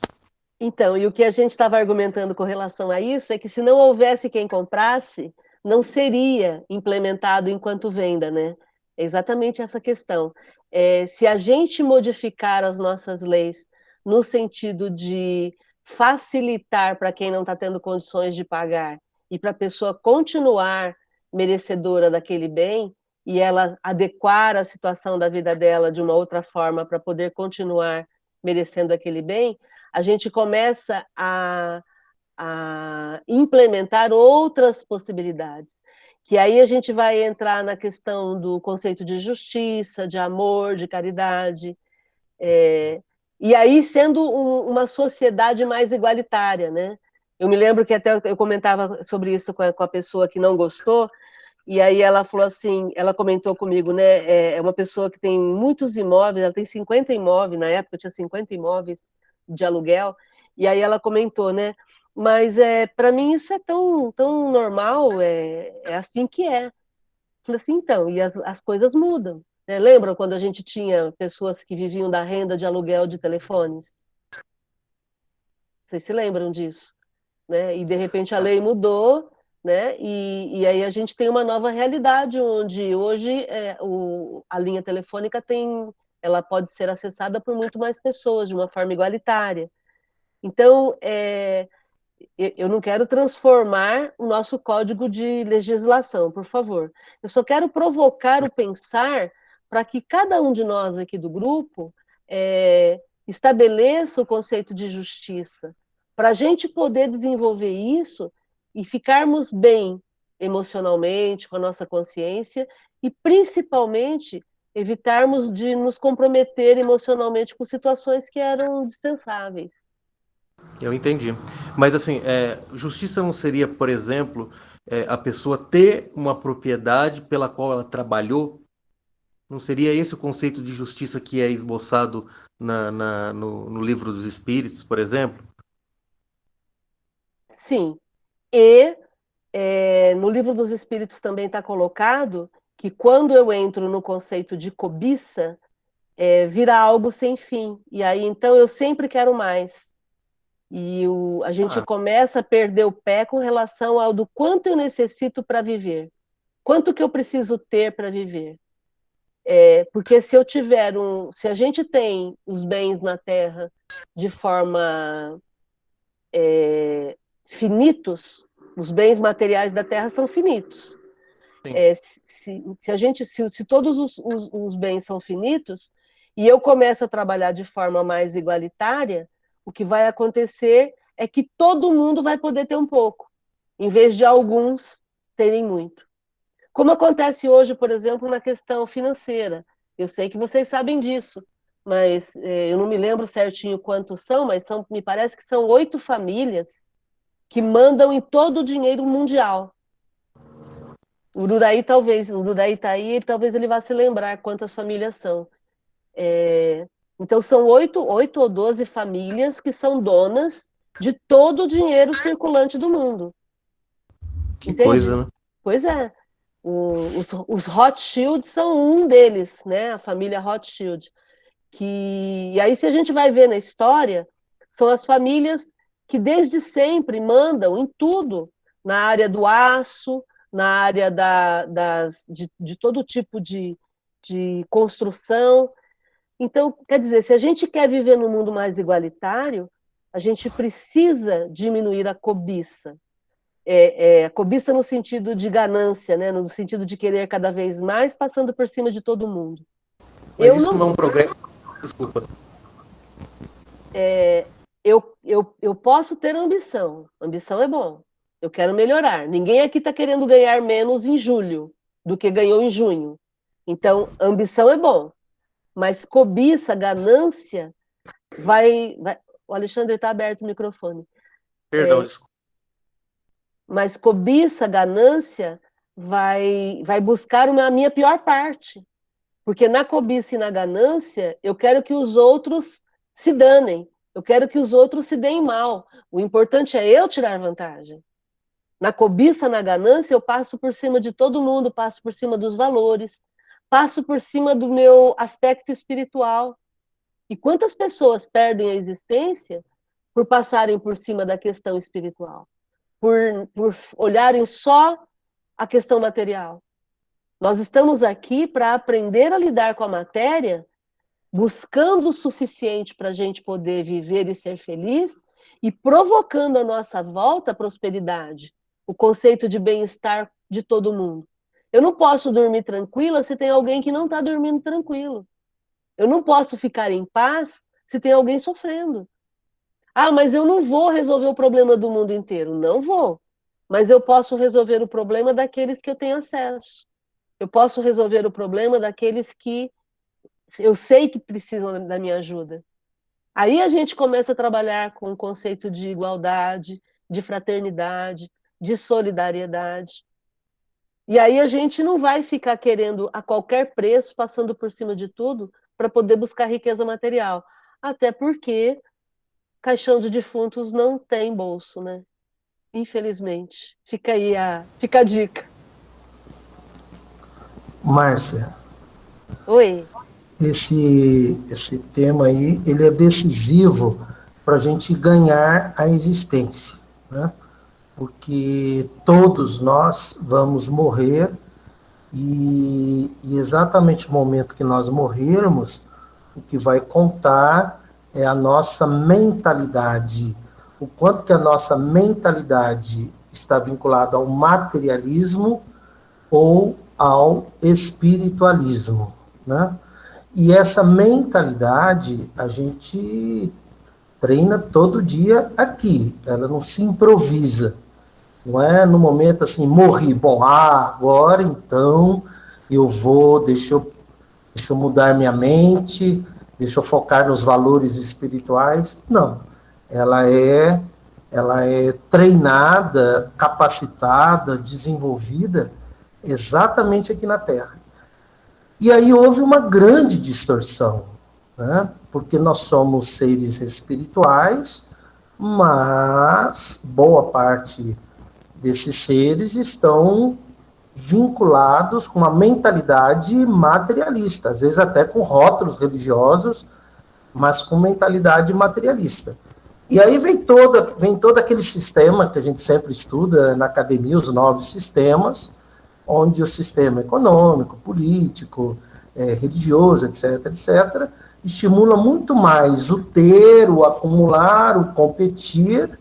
Então, e o que a gente estava argumentando com relação a isso é que se não houvesse quem comprasse, não seria implementado enquanto venda, né? É exatamente essa questão. Se a gente modificar as nossas leis no sentido de facilitar para quem não está tendo condições de pagar e para a pessoa continuar merecedora daquele bem e ela adequar a situação da vida dela de uma outra forma para poder continuar merecendo aquele bem, a gente começa a implementar outras possibilidades. Que aí a gente vai entrar na questão do conceito de justiça, de amor, de caridade, e aí sendo uma sociedade mais igualitária, né? Eu me lembro que até eu comentava sobre isso com a pessoa que não gostou, e aí ela falou assim, ela comentou comigo, né? É uma pessoa que tem muitos imóveis, ela tem 50 imóveis, na época tinha 50 imóveis de aluguel, e aí ela comentou, né? Mas para mim isso é tão normal, é assim que é. Eu falei assim, então, e as coisas mudam. Né? Lembram quando a gente tinha pessoas que viviam da renda de aluguel de telefones? Vocês se lembram disso? Né? E de repente a lei mudou, né? E aí a gente tem uma nova realidade onde hoje a linha telefônica ela pode ser acessada por muito mais pessoas de uma forma igualitária. Então, eu não quero transformar o nosso código de legislação, por favor. Eu só quero provocar o pensar para que cada um de nós aqui do grupo estabeleça o conceito de justiça, para a gente poder desenvolver isso e ficarmos bem emocionalmente, com a nossa consciência, e principalmente evitarmos de nos comprometer emocionalmente com situações que eram dispensáveis. Eu entendi. Mas assim, justiça não seria, por exemplo, a pessoa ter uma propriedade pela qual ela trabalhou? Não seria esse o conceito de justiça que é esboçado no Livro dos Espíritos, por exemplo? Sim. E no Livro dos Espíritos também está colocado que quando eu entro no conceito de cobiça, vira algo sem fim. E aí, então, eu sempre quero mais. E a gente começa a perder o pé com relação ao do quanto eu necessito para viver. Quanto que eu preciso ter para viver. Porque se a gente tem os bens na Terra de forma finitos, os bens materiais da Terra são finitos. Se todos os bens são finitos e eu começo a trabalhar de forma mais igualitária, o que vai acontecer é que todo mundo vai poder ter um pouco, em vez de alguns terem muito. Como acontece hoje, por exemplo, na questão financeira. Eu sei que vocês sabem disso, mas eu não me lembro certinho quantos são, mas me parece que são 8 famílias que mandam em todo o dinheiro mundial. O Ururaí está aí, talvez ele vá se lembrar quantas famílias são. Então, são 8 ou 12 famílias que são donas de todo o dinheiro circulante do mundo. Que Entende? coisa, né? Pois é. Os Rothschild são um deles, né? A família Rothschild. E aí, se a gente vai ver na história, são as famílias que desde sempre mandam em tudo, na área do aço, na área de todo tipo de construção. Então, quer dizer, se a gente quer viver num mundo mais igualitário, a gente precisa diminuir a cobiça. A cobiça no sentido de ganância, né? No sentido de querer cada vez mais, passando por cima de todo mundo. Mas isso não é um progresso. Desculpa. Eu posso ter ambição. Ambição é bom. Eu quero melhorar. Ninguém aqui está querendo ganhar menos em julho do que ganhou em junho. Então, ambição é bom. Mas cobiça, ganância, vai... O Alexandre está aberto o microfone. Perdão, desculpa. Mas cobiça, ganância, vai buscar a minha pior parte. Porque na cobiça e na ganância, eu quero que os outros se danem. Eu quero que os outros se deem mal. O importante é eu tirar vantagem. Na cobiça, na ganância, eu passo por cima de todo mundo, passo por cima dos valores, passo por cima do meu aspecto espiritual. E quantas pessoas perdem a existência por passarem por cima da questão espiritual? Por olharem só a questão material. Nós estamos aqui para aprender a lidar com a matéria, buscando o suficiente para a gente poder viver e ser feliz e provocando à nossa volta a prosperidade, o conceito de bem-estar de todo mundo. Eu não posso dormir tranquila se tem alguém que não está dormindo tranquilo. Eu não posso ficar em paz se tem alguém sofrendo. Ah, mas eu não vou resolver o problema do mundo inteiro. Não vou. Mas eu posso resolver o problema daqueles que eu tenho acesso. Eu posso resolver o problema daqueles que eu sei que precisam da minha ajuda. Aí a gente começa a trabalhar com o conceito de igualdade, de fraternidade, de solidariedade. E aí a gente não vai ficar querendo a qualquer preço, passando por cima de tudo, para poder buscar riqueza material. Até porque caixão de defuntos não tem bolso, né? Infelizmente. Fica aí fica a dica. Márcia. Oi. Esse tema aí, ele é decisivo para a gente ganhar a existência, né? Porque todos nós vamos morrer e exatamente no momento que nós morrermos, o que vai contar é a nossa mentalidade, o quanto que a nossa mentalidade está vinculada ao materialismo ou ao espiritualismo, né? E essa mentalidade a gente treina todo dia aqui, ela não se improvisa. Não é no momento assim, morri, bom, agora então deixa eu mudar minha mente, deixa eu focar nos valores espirituais. Não, ela é, ela é treinada, capacitada, desenvolvida exatamente aqui na Terra. E aí houve uma grande distorção, né? Porque nós somos seres espirituais, mas boa parte desses seres estão vinculados com uma mentalidade materialista, às vezes até com rótulos religiosos, mas com mentalidade materialista. E aí vem todo aquele sistema que a gente sempre estuda na academia, os 9 sistemas, onde o sistema econômico, político, religioso, etc., etc., estimula muito mais o ter, o acumular, o competir,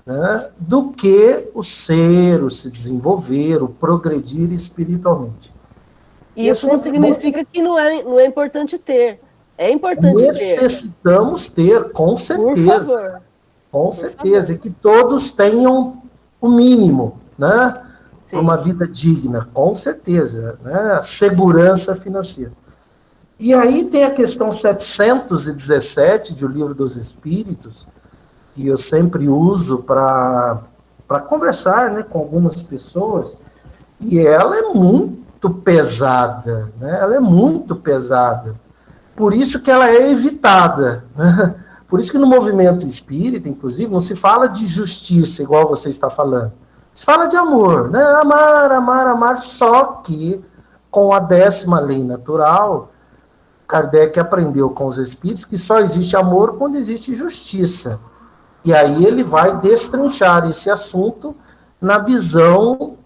né, do que o ser, o se desenvolver, o progredir espiritualmente. E isso não significa que não é importante ter. É importante ter. Necessitamos ter, com certeza. Por favor. Com certeza. E que todos tenham o mínimo, né? Para uma vida digna, com certeza. Né? A segurança financeira. E aí tem a questão 717 de O Livro dos Espíritos, que eu sempre uso para conversar, né, com algumas pessoas, e ela é muito pesada, né? Ela é muito pesada. Por isso que ela é evitada, né? Por isso que no movimento espírita, inclusive, não se fala de justiça, igual você está falando. Se fala de amor, né? Amar, amar, amar, só que com a 10ª lei natural, Kardec aprendeu com os espíritos que só existe amor quando existe justiça. E aí ele vai destrinchar esse assunto na visão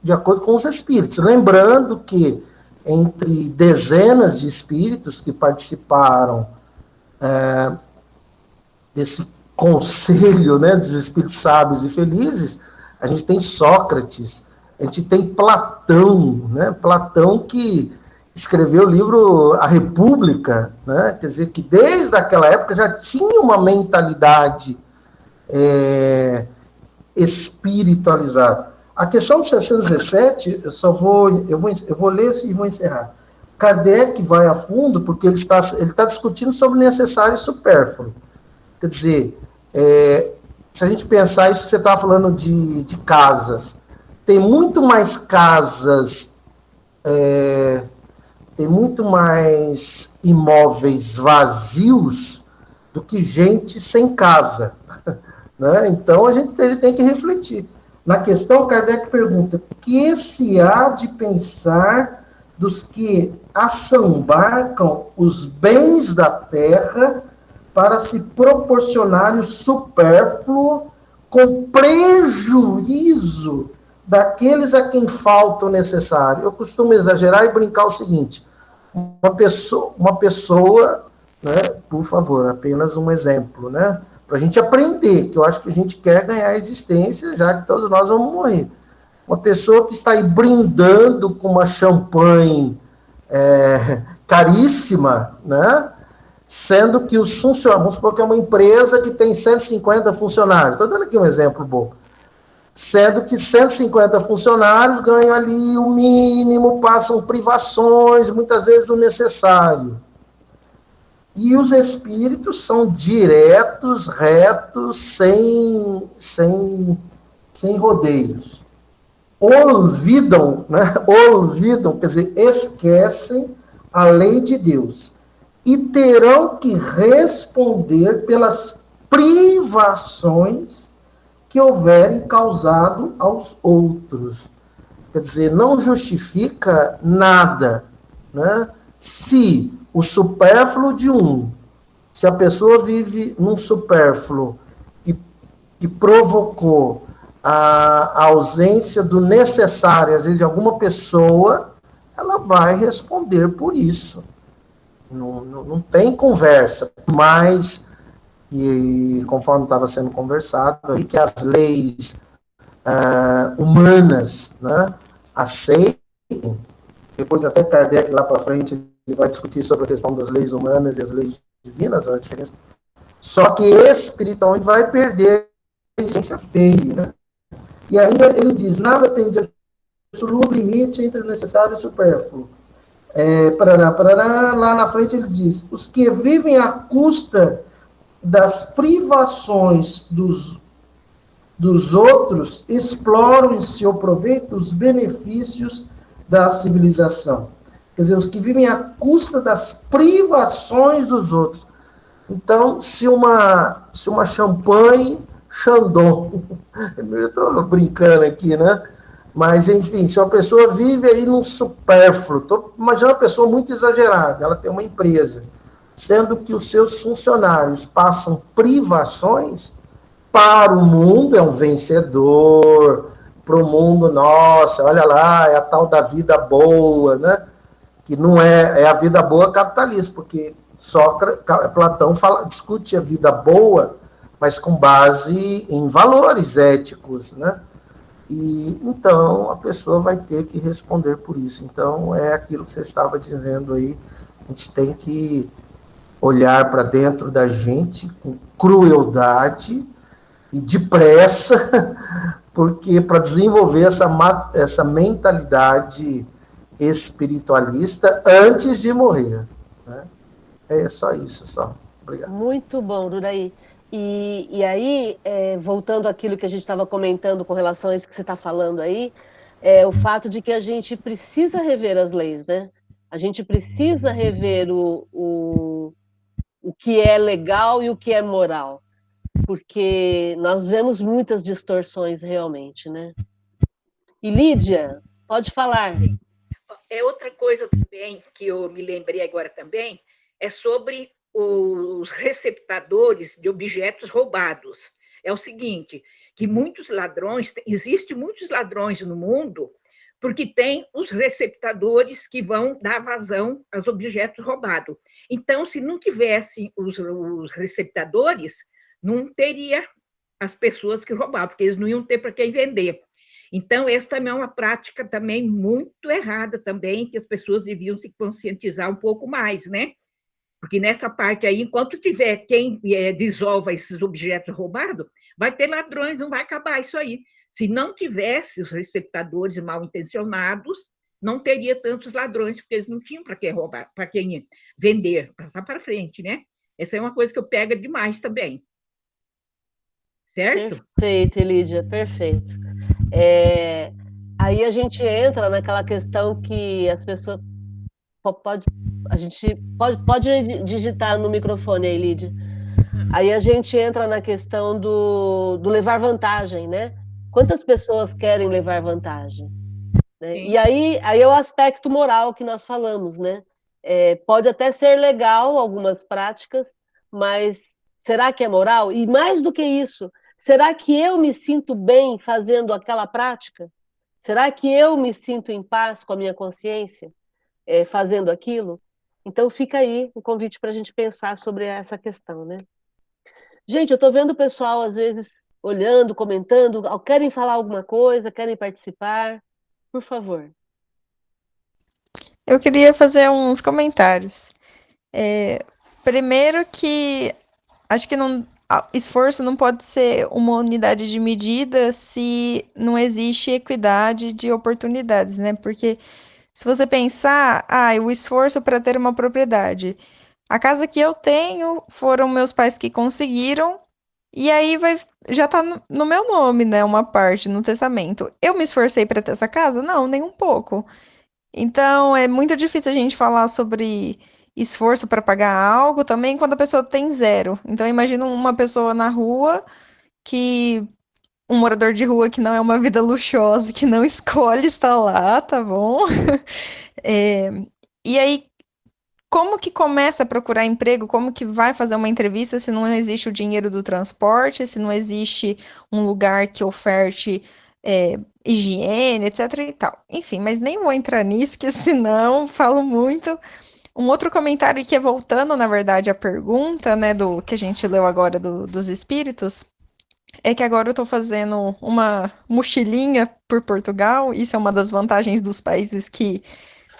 de acordo com os espíritos. Lembrando que entre dezenas de espíritos que participaram desse conselho, né, dos espíritos sábios e felizes, a gente tem Sócrates, a gente tem Platão, né, Platão que escreveu o livro A República, né, quer dizer que desde aquela época já tinha uma mentalidade espiritualizada. A questão do 717, eu vou ler e vou encerrar. Kardec vai a fundo porque ele está discutindo sobre o necessário e supérfluo. Quer dizer, se a gente pensar isso que você estava falando de casas, tem muito mais casas, tem muito mais imóveis vazios do que gente sem casa. Né? Então ele tem que refletir. Na questão, Kardec pergunta: que se há de pensar dos que assambarcam os bens da terra para se proporcionarem o supérfluo com prejuízo daqueles a quem falta o necessário? Eu costumo exagerar e brincar o seguinte: uma pessoa, né, por favor, apenas um exemplo, né, para a gente aprender, que eu acho que a gente quer ganhar a existência, já que todos nós vamos morrer. Uma pessoa que está aí brindando com uma champanhe caríssima, né, sendo que os funcionários, vamos supor que é uma empresa que tem 150 funcionários, estou dando aqui um exemplo bom, sendo que 150 funcionários ganham ali o mínimo, passam privações, muitas vezes do necessário. E os espíritos são diretos, retos, sem rodeios. Olvidam, né? Olvidam, quer dizer, esquecem a lei de Deus. E terão que responder pelas privações que houverem causado aos outros. Quer dizer, não justifica nada, né? Se o supérfluo de se a pessoa vive num supérfluo que provocou a ausência do necessário, às vezes, de alguma pessoa, ela vai responder por isso. Não tem conversa. Mas, e conforme estava sendo conversado, aí, que as leis humanas, né, aceitem. Depois até Kardec lá para frente ele vai discutir sobre a questão das leis humanas e as leis divinas, a diferença. Só que espiritualmente vai perder inteligência feia, né? E ainda ele diz, nada tem de absoluto limite entre o necessário e o supérfluo. Parará, parará, lá na frente ele diz, os que vivem à custa das privações dos outros exploram em seu proveito os benefícios da civilização. Quer dizer, os que vivem à custa das privações dos outros. Então, se uma champanhe Chandon, eu estou brincando aqui, né? Mas, enfim, se uma pessoa vive aí num supérfluo, imagina uma pessoa muito exagerada, ela tem uma empresa, sendo que os seus funcionários passam privações, para o mundo é um vencedor, para o mundo, nossa, olha lá, é a tal da vida boa, né? Que não é a vida boa capitalista, porque Platão discute a vida boa, mas com base em valores éticos, né? E então a pessoa vai ter que responder por isso. Então é aquilo que você estava dizendo aí, a gente tem que olhar para dentro da gente com crueldade e depressa, porque para desenvolver essa mentalidade espiritualista antes de morrer, né? É só isso, só. Obrigado. Muito bom, Duraí. E aí, voltando àquilo que a gente estava comentando com relação a isso que você está falando aí, o fato de que a gente precisa rever as leis, né? A gente precisa rever o que é legal e o que é moral, porque nós vemos muitas distorções realmente, né? E Lídia, pode falar. Sim. Outra coisa também que eu me lembrei agora também é sobre os receptadores de objetos roubados. É o seguinte, que existem muitos ladrões no mundo porque tem os receptadores que vão dar vazão aos objetos roubados. Então, se não tivessem os receptadores, não teria as pessoas que roubavam, porque eles não iam ter para quem vender. Então, essa também é uma prática também muito errada também, que as pessoas deviam se conscientizar um pouco mais, né? Porque nessa parte aí, enquanto tiver quem desolva esses objetos roubados, vai ter ladrões, não vai acabar isso aí. Se não tivesse os receptadores mal intencionados, não teria tantos ladrões, porque eles não tinham para quem roubar, para quem vender, passar para frente, né? Essa é uma coisa que eu pego demais também. Certo? Perfeito, Lídia, perfeito. Aí a gente entra naquela questão que as pessoas a gente pode digitar no microfone aí, Lídia. Aí a gente entra na questão do levar vantagem, né? Quantas pessoas querem levar vantagem? Né? E aí é o aspecto moral que nós falamos, né? Pode até ser legal algumas práticas, mas será que é moral? E mais do que isso, será que eu me sinto bem fazendo aquela prática? Será que eu me sinto em paz com a minha consciência fazendo aquilo? Então fica aí o convite para a gente pensar sobre essa questão, né? Gente, eu estou vendo o pessoal, às vezes, olhando, comentando, querem falar alguma coisa, querem participar? Por favor. Eu queria fazer uns comentários. Primeiro que acho que esforço não pode ser uma unidade de medida se não existe equidade de oportunidades, né? Porque se você pensar, o esforço para ter uma propriedade. A casa que eu tenho foram meus pais que conseguiram, e aí já tá no meu nome, né? Uma parte no testamento. Eu me esforcei para ter essa casa? Não, nem um pouco. Então é muito difícil a gente falar sobre esforço para pagar algo também quando a pessoa tem zero. Então imagina uma pessoa na rua um morador de rua que não é uma vida luxuosa, que não escolhe estar lá, tá bom? E aí, como que começa a procurar emprego? Como que vai fazer uma entrevista se não existe o dinheiro do transporte, se não existe um lugar que oferte higiene, etc e tal. Enfim, mas nem vou entrar nisso, que senão falo muito. Um outro comentário que é voltando, na verdade, à pergunta, né, do que a gente leu agora dos espíritos, é que agora eu tô fazendo uma mochilinha por Portugal. Isso é uma das vantagens dos países que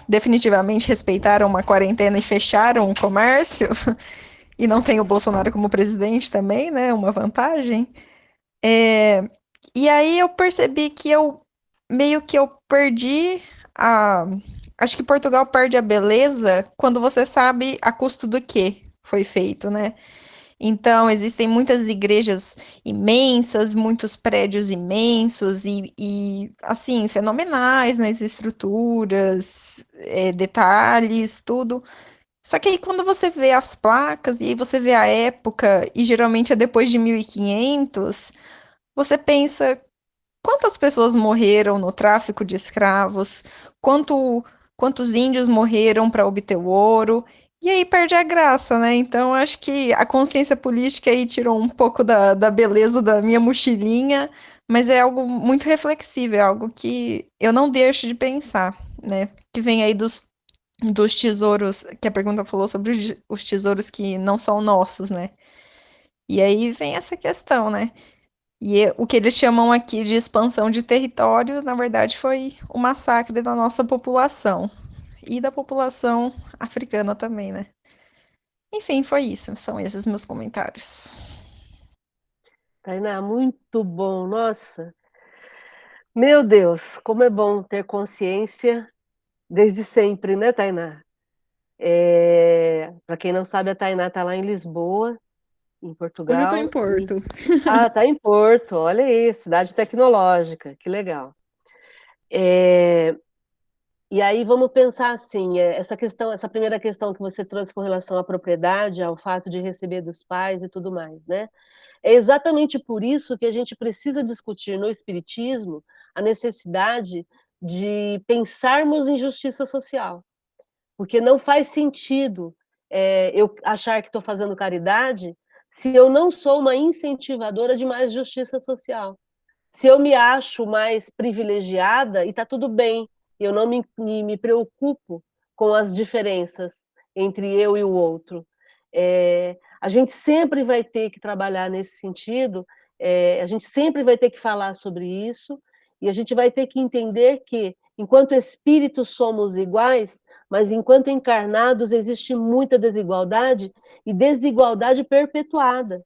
definitivamente respeitaram uma quarentena e fecharam o comércio, e não tem o Bolsonaro como presidente também, né? Uma vantagem. E aí eu percebi que eu meio que eu perdi a. Acho que Portugal perde a beleza quando você sabe a custo do que foi feito, né? Então, existem muitas igrejas imensas, muitos prédios imensos assim, fenomenais nas estruturas, detalhes, tudo. Só que aí quando você vê as placas e aí você vê a época, e geralmente é depois de 1500, você pensa, quantas pessoas morreram no tráfico de escravos? Quantos índios morreram para obter o ouro? E aí perde a graça, né? Então, acho que a consciência política aí tirou um pouco da beleza da minha mochilinha, mas é algo muito reflexivo, é algo que eu não deixo de pensar, né? Que vem aí dos tesouros, que a pergunta falou sobre os tesouros que não são nossos, né? E aí vem essa questão, né? O que eles chamam aqui de expansão de território, na verdade, foi o massacre da nossa população. E da população africana também, né? Enfim, foi isso. São esses meus comentários. Tainá, muito bom. Nossa, meu Deus, como é bom ter consciência desde sempre, né, Tainá? Para quem não sabe, a Tainá está lá em Lisboa, em Hoje eu tô em Portugal. Porto. Está em Porto, olha aí, cidade tecnológica, que legal. E aí vamos pensar assim, essa questão, essa primeira questão que você trouxe com relação à propriedade, ao fato de receber dos pais e tudo mais, né? É exatamente por isso que a gente precisa discutir no Espiritismo a necessidade de pensarmos em justiça social, porque não faz sentido eu achar que estou fazendo caridade se eu não sou uma incentivadora de mais justiça social. Se eu me acho mais privilegiada, e está tudo bem, eu não me preocupo com as diferenças entre eu e o outro. A gente sempre vai ter que trabalhar nesse sentido, a gente sempre vai ter que falar sobre isso, e a gente vai ter que entender que, enquanto espíritos somos iguais, mas enquanto encarnados existe muita desigualdade, e desigualdade perpetuada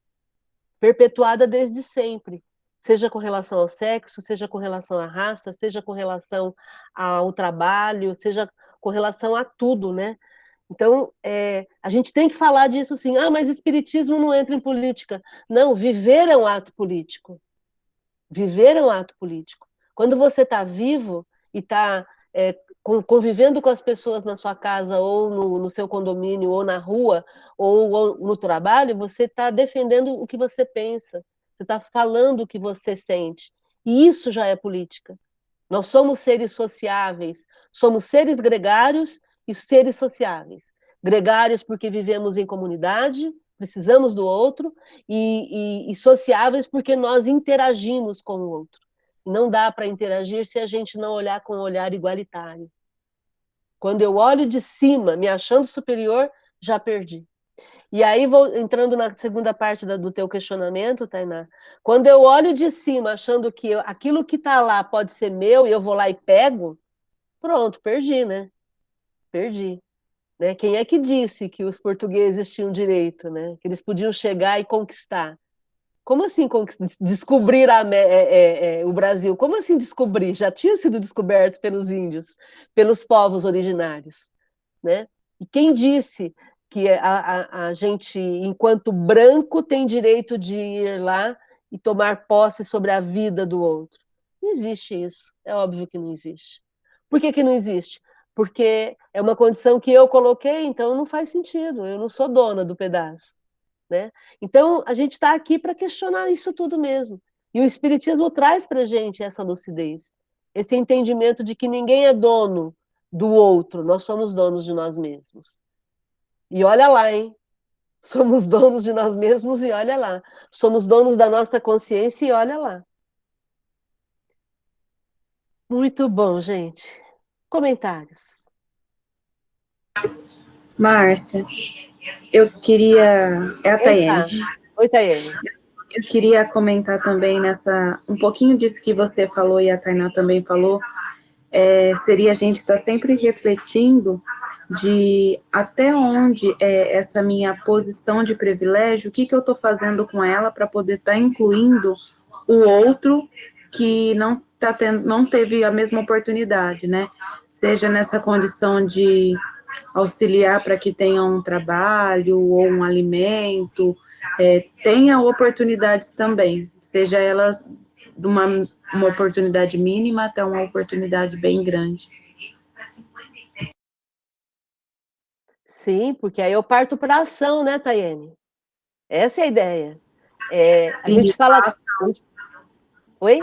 desde sempre, seja com relação ao sexo, seja com relação à raça, seja com relação ao trabalho, seja com relação a tudo, né? Então, a gente tem que falar disso sim. Ah, mas espiritismo não entra em política. Não, viver é um ato político. Viver é um ato político. Quando você está vivo e está convivendo com as pessoas na sua casa, ou no seu condomínio, ou na rua, ou no trabalho, você está defendendo o que você pensa, você está falando o que você sente. E isso já é política. Nós somos seres sociáveis, somos seres gregários e seres sociáveis. Gregários porque vivemos em comunidade, precisamos do outro, e sociáveis porque nós interagimos com o outro. Não dá para interagir se a gente não olhar com um olhar igualitário. Quando eu olho de cima, me achando superior, já perdi. E aí, vou entrando na segunda parte do teu questionamento, Tainá. Quando eu olho de cima, achando que aquilo que está lá pode ser meu, e eu vou lá e pego, pronto, perdi, né? Perdi. Né? Quem é que disse que os portugueses tinham direito, né? Que eles podiam chegar e conquistar? Como assim descobrir o Brasil? Como assim descobrir? Já tinha sido descoberto pelos índios, pelos povos originários, né? E quem disse que a gente, enquanto branco, tem direito de ir lá e tomar posse sobre a vida do outro? Não existe isso. É óbvio que não existe. Por que não existe? Porque é uma condição que eu coloquei, então não faz sentido. Eu não sou dona do pedaço, né? Então, a gente está aqui para questionar isso tudo mesmo. E o Espiritismo traz para a gente essa lucidez, esse entendimento de que ninguém é dono do outro, nós somos donos de nós mesmos. E olha lá, hein? Somos donos de nós mesmos e olha lá. Somos donos da nossa consciência e olha lá. Muito bom, gente. Comentários. Márcia, eu queria. É a Tayane. Oi, Tayane. Eu queria comentar também um pouquinho disso que você falou e a Tainá também falou, seria a gente estar sempre refletindo de até onde é essa minha posição de privilégio, o que eu estou fazendo com ela para poder estar incluindo o outro que não teve a mesma oportunidade, né? Seja nessa condição de auxiliar para que tenha um trabalho ou um alimento, tenha oportunidades também, seja elas de uma oportunidade mínima até uma oportunidade bem grande. Sim, porque aí eu parto para a ação, né, Tayane? Essa é a ideia. A gente fala... Oi?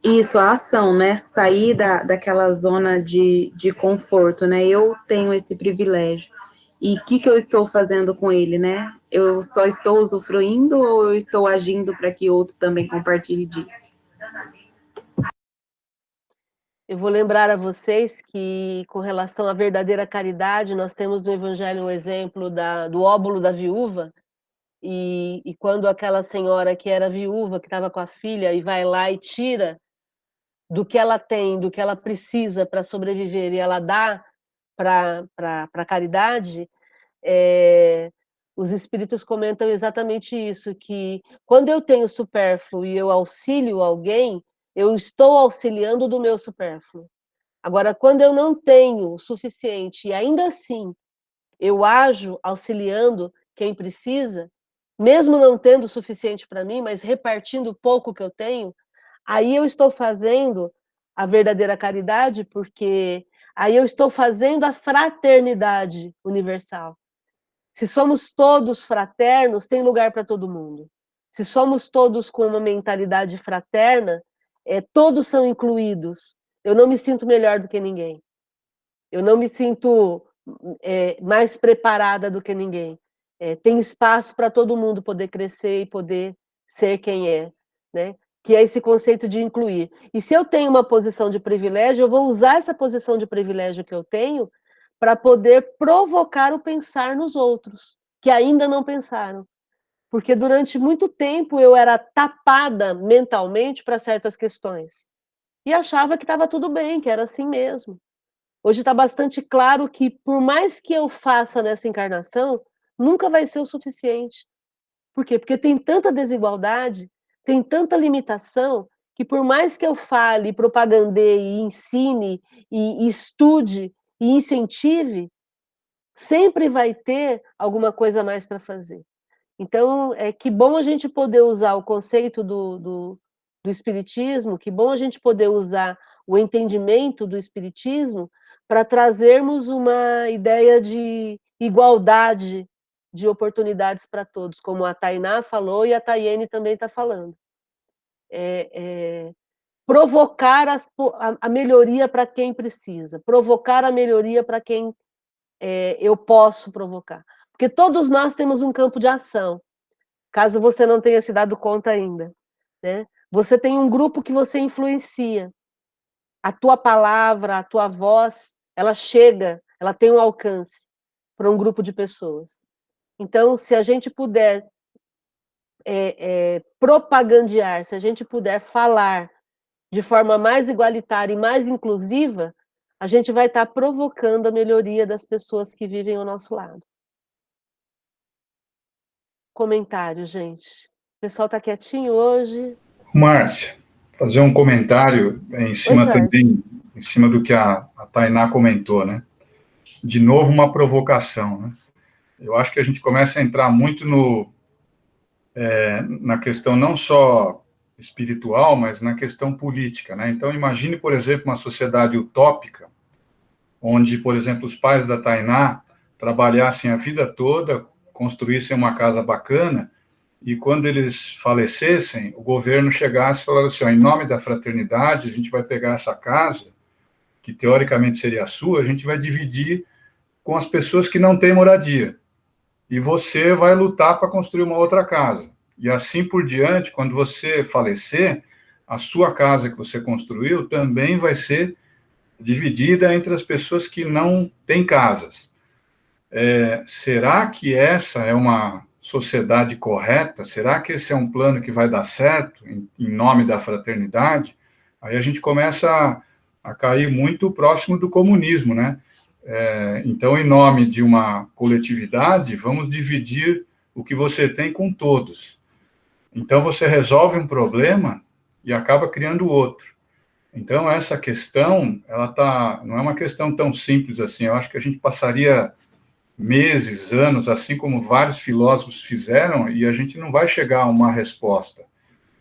Isso, a ação, né? Sair daquela zona de conforto, né? Eu tenho esse privilégio. E o que eu estou fazendo com ele, né? Eu só estou usufruindo ou eu estou agindo para que outro também compartilhe disso? Eu vou lembrar a vocês que, com relação à verdadeira caridade, nós temos no Evangelho um exemplo do óbolo da viúva, e quando aquela senhora que era viúva, que estava com a filha, e vai lá e tira do que ela tem, do que ela precisa para sobreviver, e ela dá para a caridade, os espíritos comentam exatamente isso, que quando eu tenho supérfluo e eu auxilio alguém, eu estou auxiliando do meu supérfluo. Agora, quando eu não tenho o suficiente e ainda assim eu ajo auxiliando quem precisa, mesmo não tendo o suficiente para mim, mas repartindo o pouco que eu tenho, aí eu estou fazendo a verdadeira caridade, porque aí eu estou fazendo a fraternidade universal. Se somos todos fraternos, tem lugar para todo mundo. Se somos todos com uma mentalidade fraterna, todos são incluídos. Eu não me sinto melhor do que ninguém. Eu não me sinto mais preparada do que ninguém. Tem espaço para todo mundo poder crescer e poder ser quem é, né? Que é esse conceito de incluir. E se eu tenho uma posição de privilégio, eu vou usar essa posição de privilégio que eu tenho para poder provocar o pensar nos outros, que ainda não pensaram. Porque durante muito tempo eu era tapada mentalmente para certas questões. E achava que estava tudo bem, que era assim mesmo. Hoje está bastante claro que, por mais que eu faça nessa encarnação, nunca vai ser o suficiente. Por quê? Porque tem tanta desigualdade, tem tanta limitação, que por mais que eu fale, propagandeie, ensine, e estude, e incentive, sempre vai ter alguma coisa a mais para fazer. Então, que bom a gente poder usar o conceito do Espiritismo, que bom a gente poder usar o entendimento do Espiritismo para trazermos uma ideia de igualdade de oportunidades para todos, como a Tainá falou e a Tayene também está falando. Provocar a melhoria para quem precisa, provocar a melhoria para quem eu posso provocar. Porque todos nós temos um campo de ação, caso você não tenha se dado conta ainda, né? Você tem um grupo que você influencia. A tua palavra, a tua voz, ela chega, ela tem um alcance para um grupo de pessoas. Então, se a gente puder propagandear, se a gente puder falar de forma mais igualitária e mais inclusiva, a gente vai estar provocando a melhoria das pessoas que vivem ao nosso lado. Comentário, gente. O pessoal está quietinho hoje. Márcia, fazer um comentário em cima também, em cima do que a Tainá comentou, né? De novo, uma provocação, né? Eu acho que a gente começa a entrar muito na questão não só espiritual, mas na questão política, né? Então, imagine, por exemplo, uma sociedade utópica, onde, por exemplo, os pais da Tainá trabalhassem a vida toda, construíssem uma casa bacana, e quando eles falecessem, o governo chegasse e falasse assim, em nome da fraternidade, a gente vai pegar essa casa, que teoricamente seria a sua, a gente vai dividir com as pessoas que não têm moradia. E você vai lutar para construir uma outra casa. E assim por diante, quando você falecer, a sua casa que você construiu também vai ser dividida entre as pessoas que não têm casas. Será que essa é uma sociedade correta? Será que esse é um plano que vai dar certo em nome da fraternidade? Aí a gente começa a cair muito próximo do comunismo, né? Então, em nome de uma coletividade, vamos dividir o que você tem com todos. Então, você resolve um problema e acaba criando outro. Então, essa questão, não é uma questão tão simples assim. Eu acho que a gente passaria meses, anos, assim como vários filósofos fizeram, e a gente não vai chegar a uma resposta.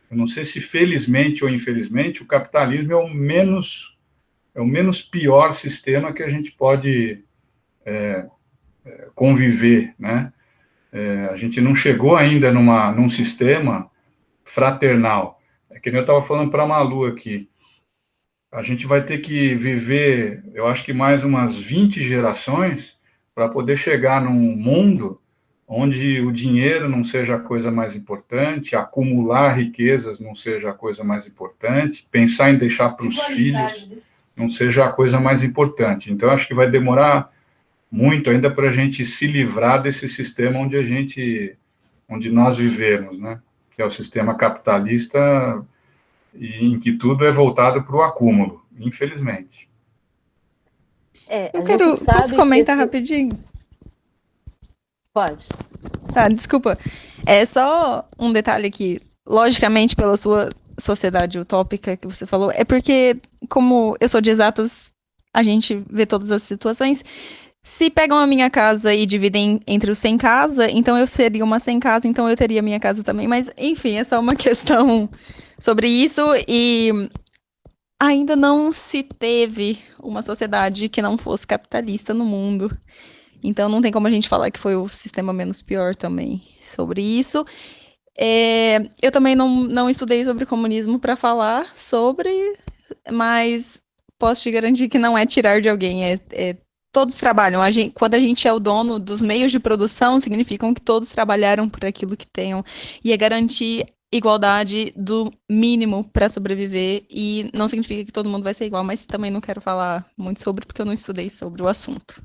Eu não sei se felizmente ou infelizmente o capitalismo é o menos pior sistema que a gente pode conviver, né? A gente não chegou ainda num sistema fraternal. É que nem eu estava falando para a Malu aqui. A gente vai ter que viver, eu acho que mais umas 20 gerações para poder chegar num mundo onde o dinheiro não seja a coisa mais importante, acumular riquezas não seja a coisa mais importante, pensar em deixar para os filhos não seja a coisa mais importante. Então, acho que vai demorar muito ainda para a gente se livrar desse sistema onde nós vivemos, né? Que é o sistema capitalista em que tudo é voltado para o acúmulo, infelizmente. Posso comentar rapidinho? Pode. Tá, desculpa. É só um detalhe aqui, logicamente, pela sua sociedade utópica que você falou, é porque, como eu sou de exatas, a gente vê todas as situações. Se pegam a minha casa e dividem entre os sem casa, então eu seria uma sem casa, então eu teria minha casa também. Mas, enfim, é só uma questão sobre isso. E ainda não se teve uma sociedade que não fosse capitalista no mundo. Então não tem como a gente falar que foi o sistema menos pior também sobre isso. Eu também não estudei sobre comunismo para falar sobre, mas posso te garantir que não é tirar de alguém, todos trabalham. Quando a gente é o dono dos meios de produção, significam que todos trabalharam por aquilo que tenham, e é garantir igualdade do mínimo para sobreviver, e não significa que todo mundo vai ser igual, mas também não quero falar muito sobre, porque eu não estudei sobre o assunto.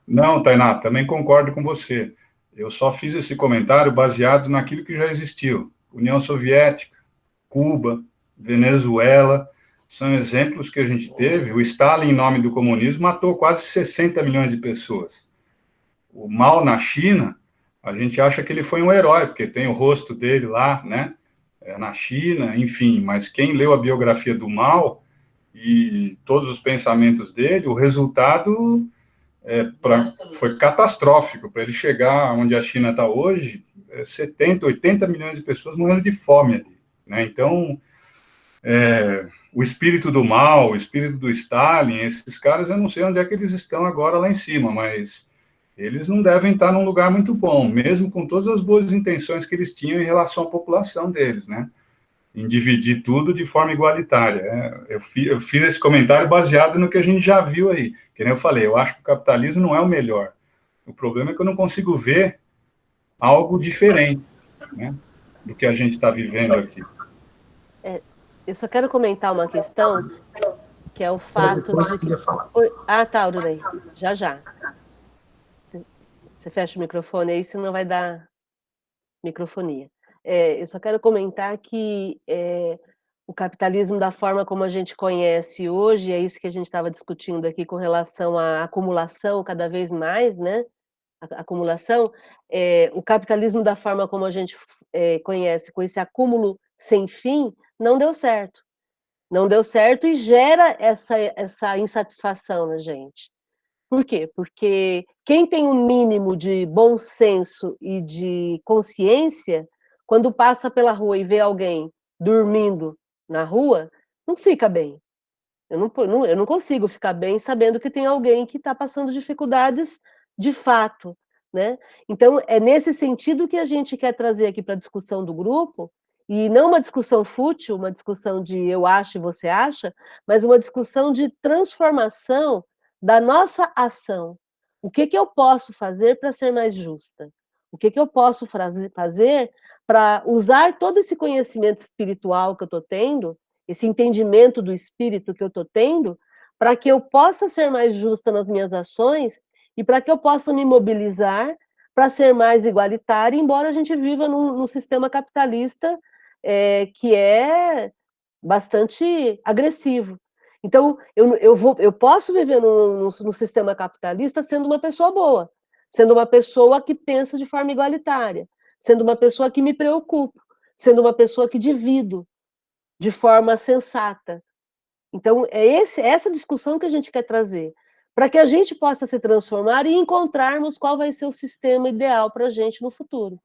Não, Tainá, também concordo com você. Eu só fiz esse comentário baseado naquilo que já existiu. União Soviética, Cuba, Venezuela, são exemplos que a gente teve. O Stalin, em nome do comunismo, matou quase 60 milhões de pessoas. O Mao, na China, a gente acha que ele foi um herói, porque tem o rosto dele lá, né, na China, enfim. Mas quem leu a biografia do Mao e todos os pensamentos dele, o resultado foi catastrófico. Para ele chegar onde a China está hoje, 70, 80 milhões de pessoas morrendo de fome ali, né? Então, o espírito do Mao, o espírito do Stalin, esses caras, eu não sei onde é que eles estão agora lá em cima, mas eles não devem estar num lugar muito bom, mesmo com todas as boas intenções que eles tinham em relação à população deles, né? Em dividir tudo de forma igualitária. Eu fiz esse comentário baseado no que a gente já viu aí. Que nem eu falei, eu acho que o capitalismo não é o melhor. O problema é que eu não consigo ver algo diferente, né, do que a gente está vivendo aqui. Eu só quero comentar uma questão, que é o fato de que... tá, Aurelei, já. Você fecha o microfone aí, senão vai dar microfonia. Eu só quero comentar que o capitalismo, da forma como a gente conhece hoje, é isso que a gente estava discutindo aqui com relação à acumulação cada vez mais, né? A acumulação, o capitalismo, da forma como a gente conhece, com esse acúmulo sem fim, não deu certo. Não deu certo e gera essa insatisfação na gente. Por quê? Porque quem tem um mínimo de bom senso e de consciência, quando passa pela rua e vê alguém dormindo na rua, não fica bem. Eu não consigo ficar bem sabendo que tem alguém que está passando dificuldades de fato, né? Então, é nesse sentido que a gente quer trazer aqui para a discussão do grupo, e não uma discussão fútil, uma discussão de eu acho e você acha, mas uma discussão de transformação da nossa ação. O que eu posso fazer para ser mais justa? O que eu posso fazer para usar todo esse conhecimento espiritual que eu estou tendo, esse entendimento do espírito que eu estou tendo, para que eu possa ser mais justa nas minhas ações e para que eu possa me mobilizar para ser mais igualitária, embora a gente viva num sistema capitalista que é bastante agressivo. Então, eu posso viver num sistema capitalista sendo uma pessoa boa, sendo uma pessoa que pensa de forma igualitária, sendo uma pessoa que me preocupo, sendo uma pessoa que divido de forma sensata. Então, é essa discussão que a gente quer trazer, para que a gente possa se transformar e encontrarmos qual vai ser o sistema ideal para a gente no futuro.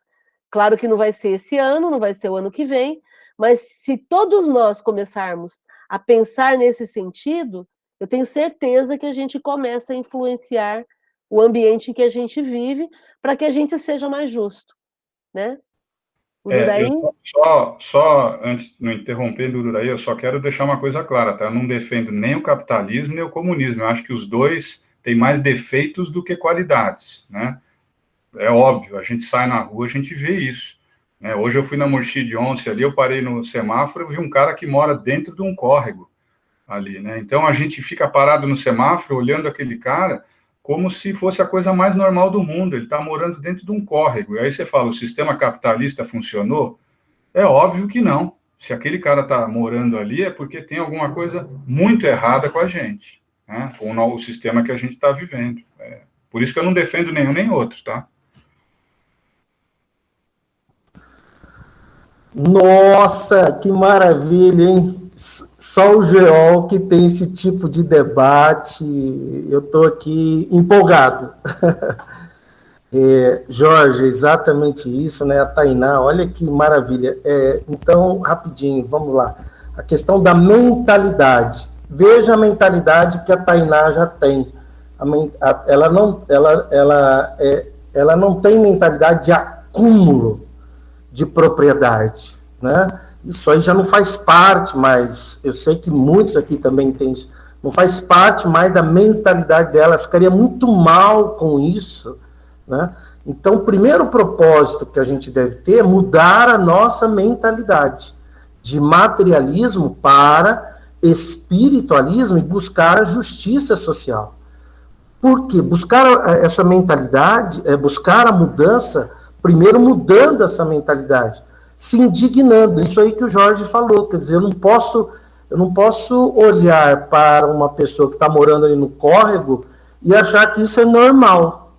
Claro que não vai ser esse ano, não vai ser o ano que vem, mas se todos nós começarmos a pensar nesse sentido, eu tenho certeza que a gente começa a influenciar o ambiente em que a gente vive, para que a gente seja mais justo, né? O Duraí... Só antes de não interromper do Duraí, eu só quero deixar uma coisa clara, tá? Eu não defendo nem o capitalismo nem o comunismo. Eu acho que os dois têm mais defeitos do que qualidades, né? É óbvio, a gente sai na rua, a gente vê isso, né? Hoje eu fui na Murchide Once ali, eu parei no semáforo e vi um cara que mora dentro de um córrego ali, né? Então a gente fica parado no semáforo olhando aquele cara como se fosse a coisa mais normal do mundo. Ele está morando dentro de um córrego. E aí você fala, o sistema capitalista funcionou? É óbvio que não. Se aquele cara está morando ali, é porque tem alguma coisa muito errada com a gente, né? Com o sistema que a gente está vivendo. Por isso que eu não defendo nenhum nem outro, tá? Nossa, que maravilha, hein? Só o GEOL que tem esse tipo de debate. Eu estou aqui empolgado. Jorge, exatamente isso, né? A Tainá, olha que maravilha. Então, rapidinho, vamos lá. A questão da mentalidade. Veja a mentalidade que a Tainá já tem. Ela não tem mentalidade de acúmulo de propriedade, né? Isso aí já não faz parte mais, eu sei que muitos aqui também têm isso, não faz parte mais da mentalidade dela, ficaria muito mal com isso, né? Então, o primeiro propósito que a gente deve ter é mudar a nossa mentalidade de materialismo para espiritualismo e buscar a justiça social. Por quê? Buscar essa mentalidade, buscar a mudança, primeiro mudando essa mentalidade, se indignando, isso aí que o Jorge falou, quer dizer, eu não posso olhar para uma pessoa que está morando ali no córrego e achar que isso é normal,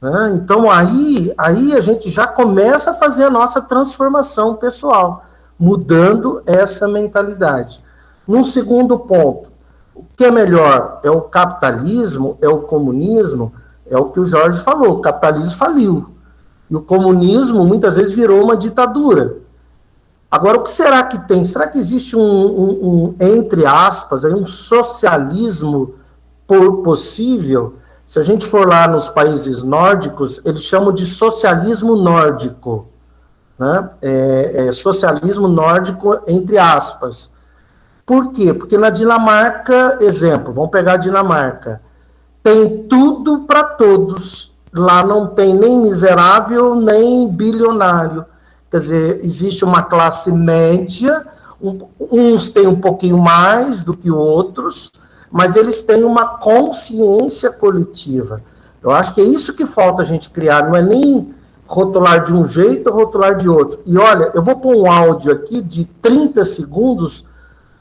né? Então aí a gente já começa a fazer a nossa transformação pessoal, mudando essa mentalidade. Num segundo ponto, o que é melhor? É o capitalismo? É o comunismo? É o que o Jorge falou, o capitalismo faliu. E o comunismo, muitas vezes, virou uma ditadura. Agora, o que será que tem? Será que existe entre aspas, um socialismo possível? Se a gente for lá nos países nórdicos, eles chamam de socialismo nórdico, né? Socialismo nórdico, entre aspas. Por quê? Porque na Dinamarca, exemplo, vamos pegar a Dinamarca, tem tudo para todos. Lá não tem nem miserável, nem bilionário. Quer dizer, existe uma classe média, uns têm um pouquinho mais do que outros, mas eles têm uma consciência coletiva. Eu acho que é isso que falta a gente criar, não é nem rotular de um jeito ou rotular de outro. E olha, eu vou pôr um áudio aqui de 30 segundos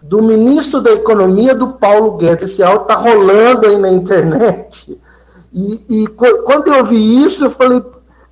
do ministro da Economia, do Paulo Guedes. Esse áudio está rolando aí na internet. E quando eu vi isso, eu falei,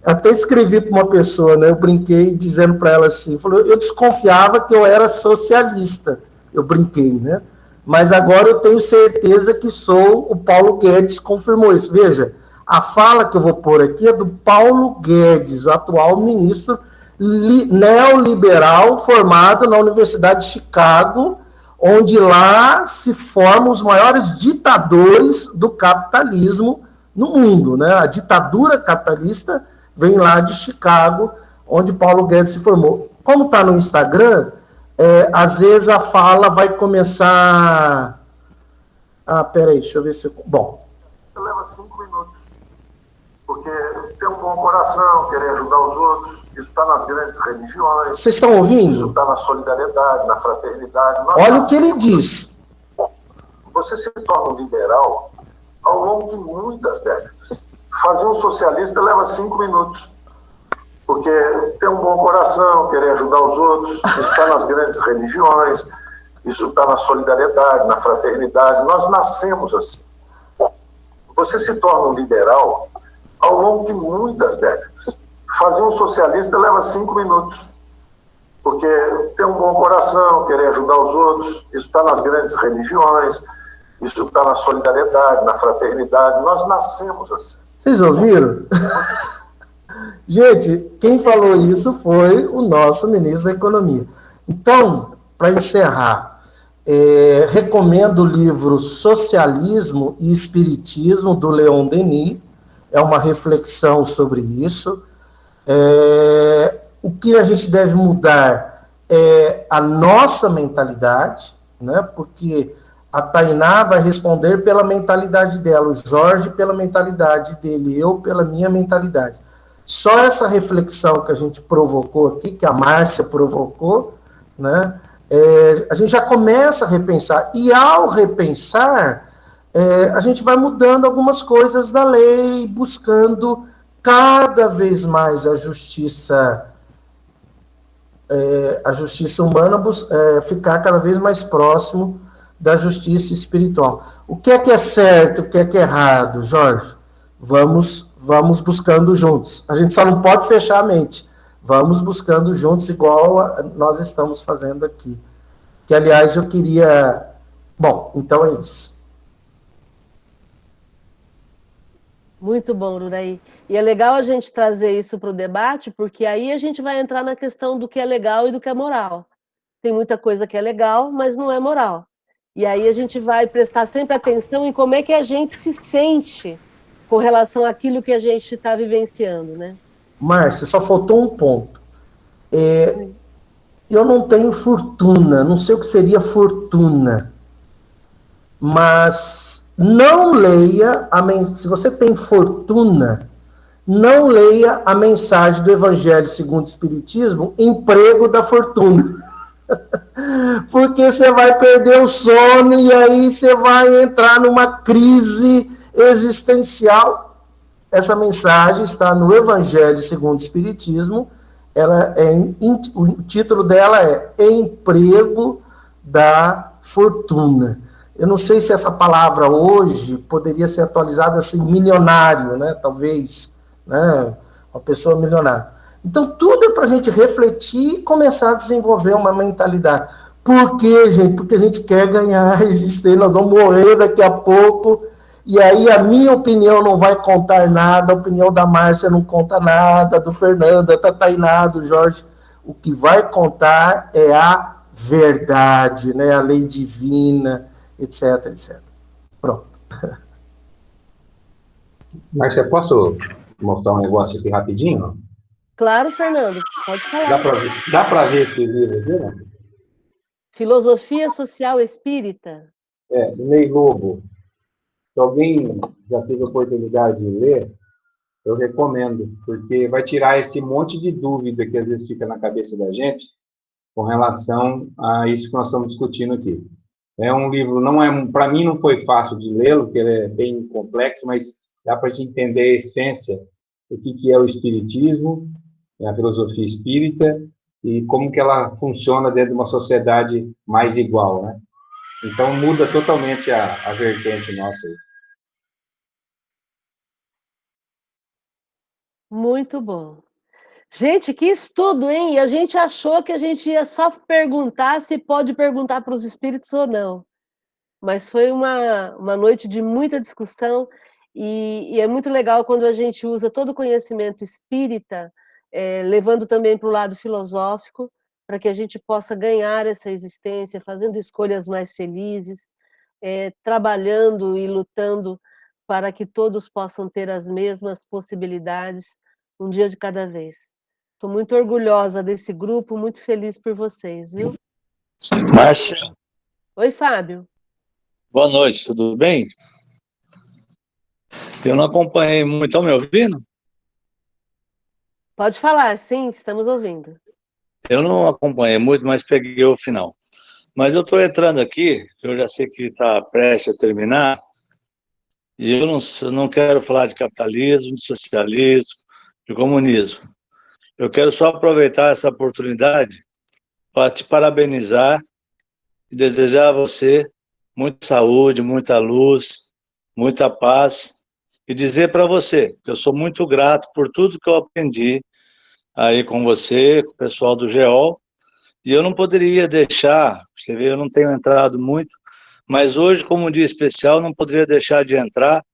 até escrevi para uma pessoa, né? Eu brinquei dizendo para ela assim, eu desconfiava que eu era socialista, eu brinquei, né? Mas agora eu tenho certeza que sou, o Paulo Guedes confirmou isso. Veja, a fala que eu vou pôr aqui é do Paulo Guedes, o atual ministro neoliberal formado na Universidade de Chicago, onde lá se formam os maiores ditadores do capitalismo no mundo, né? A ditadura capitalista vem lá de Chicago, onde Paulo Guedes se formou. Como está no Instagram, às vezes a fala vai começar... peraí, deixa eu ver se... Bom. Leva 5 minutos, porque ter um bom coração, querer ajudar os outros, isso está nas grandes religiões. Vocês estão ouvindo? Isso está na solidariedade, na fraternidade. Olha o que ele diz. Você se torna um liberal ao longo de muitas décadas. Fazer um socialista leva 5 minutos. Porque ter um bom coração, querer ajudar os outros, isso está nas grandes religiões, isso está na solidariedade, na fraternidade. Nós nascemos assim. Você se torna um liberal ao longo de muitas décadas. Fazer um socialista leva 5 minutos. Porque ter um bom coração, querer ajudar os outros, isso está nas grandes religiões, isso está na solidariedade, na fraternidade. Nós nascemos assim. Vocês ouviram? Gente, quem falou isso foi o nosso ministro da Economia. Então, para encerrar, recomendo o livro Socialismo e Espiritismo, do Leon Denis. É uma reflexão sobre isso. O que a gente deve mudar é a nossa mentalidade, né? Porque a Tainá vai responder pela mentalidade dela, o Jorge pela mentalidade dele, eu pela minha mentalidade. Só essa reflexão que a gente provocou aqui, que a Márcia provocou, né? A gente já começa a repensar. E ao repensar, a gente vai mudando algumas coisas da lei, buscando cada vez mais a justiça humana, ficar cada vez mais próximo da justiça espiritual. O que é certo, o que é errado, Jorge? Vamos buscando juntos. A gente só não pode fechar a mente. Vamos buscando juntos, igual nós estamos fazendo aqui. Que, aliás, eu queria... Bom, então é isso. Muito bom, Ruraí. E é legal a gente trazer isso para o debate, porque aí a gente vai entrar na questão do que é legal e do que é moral. Tem muita coisa que é legal, mas não é moral. E aí a gente vai prestar sempre atenção em como é que a gente se sente com relação àquilo que a gente está vivenciando, né? Márcia, só faltou um ponto. Eu não tenho fortuna, não sei o que seria fortuna, mas não leia, se você tem fortuna, não leia a mensagem do Evangelho segundo o Espiritismo, emprego da fortuna. Porque você vai perder o sono e aí você vai entrar numa crise existencial. Essa mensagem está no Evangelho segundo o Espiritismo. O título dela é Emprego da Fortuna. Eu não sei se essa palavra hoje poderia ser atualizada assim, milionário, né? Talvez, né? Uma pessoa milionária. Então, tudo é para a gente refletir e começar a desenvolver uma mentalidade. Por quê, gente? Porque a gente quer ganhar a existência, nós vamos morrer daqui a pouco, e aí a minha opinião não vai contar nada, a opinião da Márcia não conta nada, do Fernando, da Tainá, do Jorge. O que vai contar é a verdade, né? A lei divina, etc, etc. Pronto. Márcia, posso mostrar um negócio aqui rapidinho? Claro, Fernando, pode falar. Dá para ver esse livro aqui, né? Filosofia Social Espírita. Do Ney Lobo. Se alguém já teve a oportunidade de ler, eu recomendo, porque vai tirar esse monte de dúvida que às vezes fica na cabeça da gente com relação a isso que nós estamos discutindo aqui. É um livro, para mim não foi fácil de lê-lo, porque ele é bem complexo, mas dá para a gente entender a essência do que é o espiritismo, a filosofia espírita, e como que ela funciona dentro de uma sociedade mais igual, né? Então, muda totalmente a vertente nossa. Muito bom. Gente, que estudo, hein? E a gente achou que a gente ia só perguntar se pode perguntar para os espíritos ou não. Mas foi uma noite de muita discussão e é muito legal quando a gente usa todo o conhecimento espírita, levando também para o lado filosófico, para que a gente possa ganhar essa existência, fazendo escolhas mais felizes, trabalhando e lutando para que todos possam ter as mesmas possibilidades, um dia de cada vez. Estou muito orgulhosa desse grupo, muito feliz por vocês, viu? Márcia. Oi, Fábio. Boa noite, tudo bem? Eu não acompanhei muito, estão me ouvindo? Pode falar, sim, estamos ouvindo. Eu não acompanhei muito, mas peguei o final. Mas eu estou entrando aqui, eu já sei que está prestes a terminar, e eu não quero falar de capitalismo, de socialismo, de comunismo. Eu quero só aproveitar essa oportunidade para te parabenizar e desejar a você muita saúde, muita luz, muita paz, e dizer para você que eu sou muito grato por tudo que eu aprendi aí com você, com o pessoal do GEOL, e eu não poderia deixar, você vê, eu não tenho entrado muito, mas hoje, como um dia especial, não poderia deixar de entrar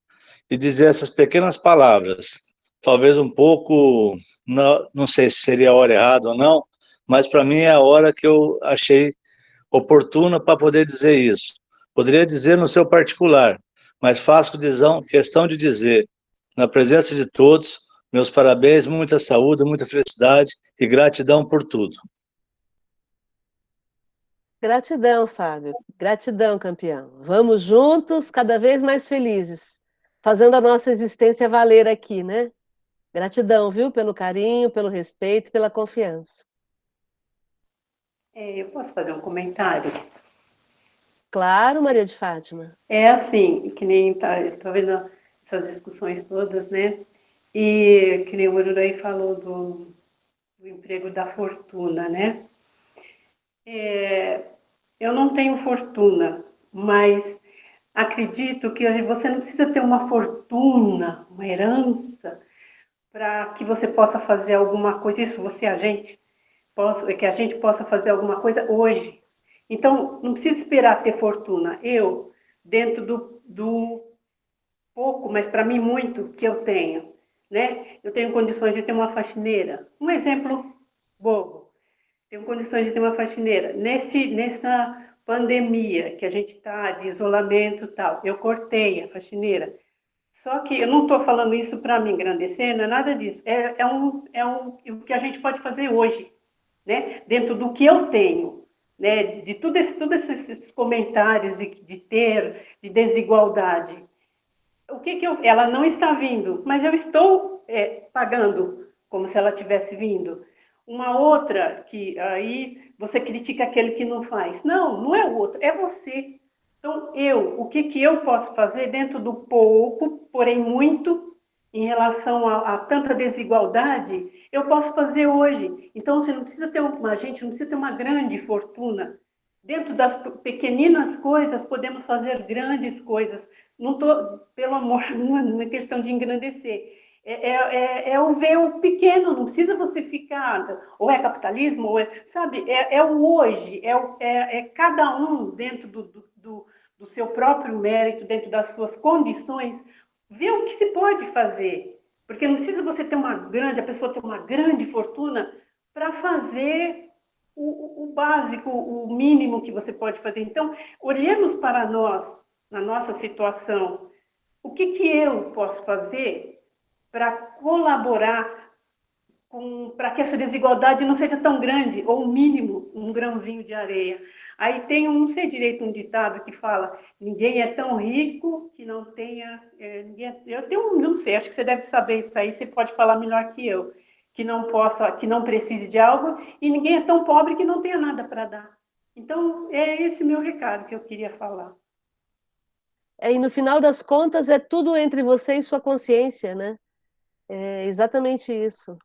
e dizer essas pequenas palavras. Talvez um pouco, não sei se seria a hora errada ou não, mas para mim é a hora que eu achei oportuna para poder dizer isso. Poderia dizer no seu particular, mas faço questão de dizer, na presença de todos, meus parabéns, muita saúde, muita felicidade e gratidão por tudo. Gratidão, Fábio. Gratidão, campeão. Vamos juntos, cada vez mais felizes, fazendo a nossa existência valer aqui, né? Gratidão, viu? Pelo carinho, pelo respeito, pela confiança. Eu posso fazer um comentário? Claro, Maria de Fátima. É assim, que nem tá vendo essas discussões todas, né? E que nem o Ururaí falou do emprego da fortuna, né? Eu não tenho fortuna, mas acredito que você não precisa ter uma fortuna, uma herança, para que você possa fazer alguma coisa. Isso você, que a gente possa fazer alguma coisa hoje. Então, não precisa esperar ter fortuna. Eu, dentro do pouco, mas para mim muito, que eu tenho, né? Eu tenho condições de ter uma faxineira. Um exemplo bobo. Tenho condições de ter uma faxineira. Nessa pandemia que a gente está de isolamento e tal, eu cortei a faxineira. Só que eu não estou falando isso para me engrandecer, não é nada disso. É o que a gente pode fazer hoje, né? Dentro do que eu tenho, né? De todos esses comentários de desigualdade. O que ela não está vindo, mas eu estou pagando como se ela tivesse vindo. Uma outra que aí você critica aquele que não faz. Não, não é o outro, é você. Então, o que eu posso fazer dentro do pouco, porém muito, em relação a tanta desigualdade, eu posso fazer hoje. Então, você não precisa ter a gente não precisa ter uma grande fortuna. Dentro das pequeninas coisas, podemos fazer grandes coisas. Não estou, pelo amor, não é questão de engrandecer. É o ver o pequeno, não precisa você ficar, ou é capitalismo, ou sabe, é o hoje, é cada um dentro do seu próprio mérito, dentro das suas condições, ver o que se pode fazer, porque não precisa você ter a pessoa ter uma grande fortuna para fazer o básico, o mínimo que você pode fazer. Então, olhemos para nós, na nossa situação, o que eu posso fazer para colaborar para que essa desigualdade não seja tão grande, ou o mínimo, um grãozinho de areia. Aí tem, não sei direito, um ditado que fala, ninguém é tão rico que não tenha... não sei, acho que você deve saber isso aí, você pode falar melhor que eu, que não precise de algo, e ninguém é tão pobre que não tenha nada para dar. Então, é esse meu recado que eu queria falar. E no final das contas, é tudo entre você e sua consciência, né? É exatamente isso.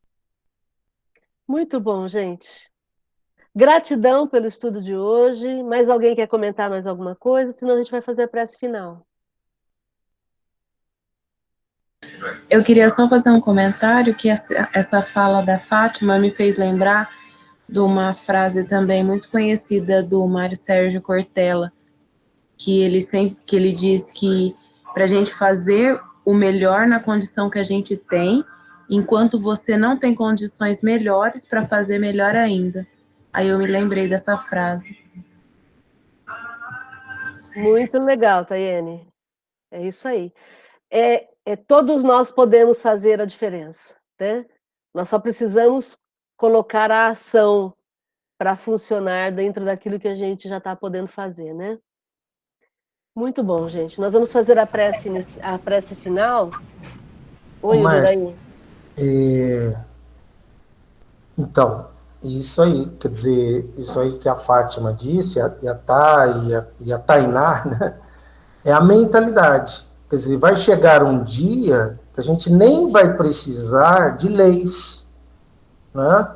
Muito bom, gente. Gratidão pelo estudo de hoje. Mais alguém quer comentar mais alguma coisa? Senão a gente vai fazer a prece final. Eu queria só fazer um comentário que essa fala da Fátima me fez lembrar de uma frase também muito conhecida do Mário Sérgio Cortella, que ele diz que para a gente fazer o melhor na condição que a gente tem, enquanto você não tem condições melhores para fazer melhor ainda. Aí eu me lembrei dessa frase. Muito legal, Tayene. É isso aí. Todos nós podemos fazer a diferença, né? Nós só precisamos colocar a ação para funcionar dentro daquilo que a gente já está podendo fazer, né? Muito bom, gente. Nós vamos fazer a prece final. Oi, Uraí. Então, isso aí, quer dizer, isso aí que a Fátima disse, e a Tainá, né, é a mentalidade. Quer dizer, vai chegar um dia que a gente nem vai precisar de leis, né?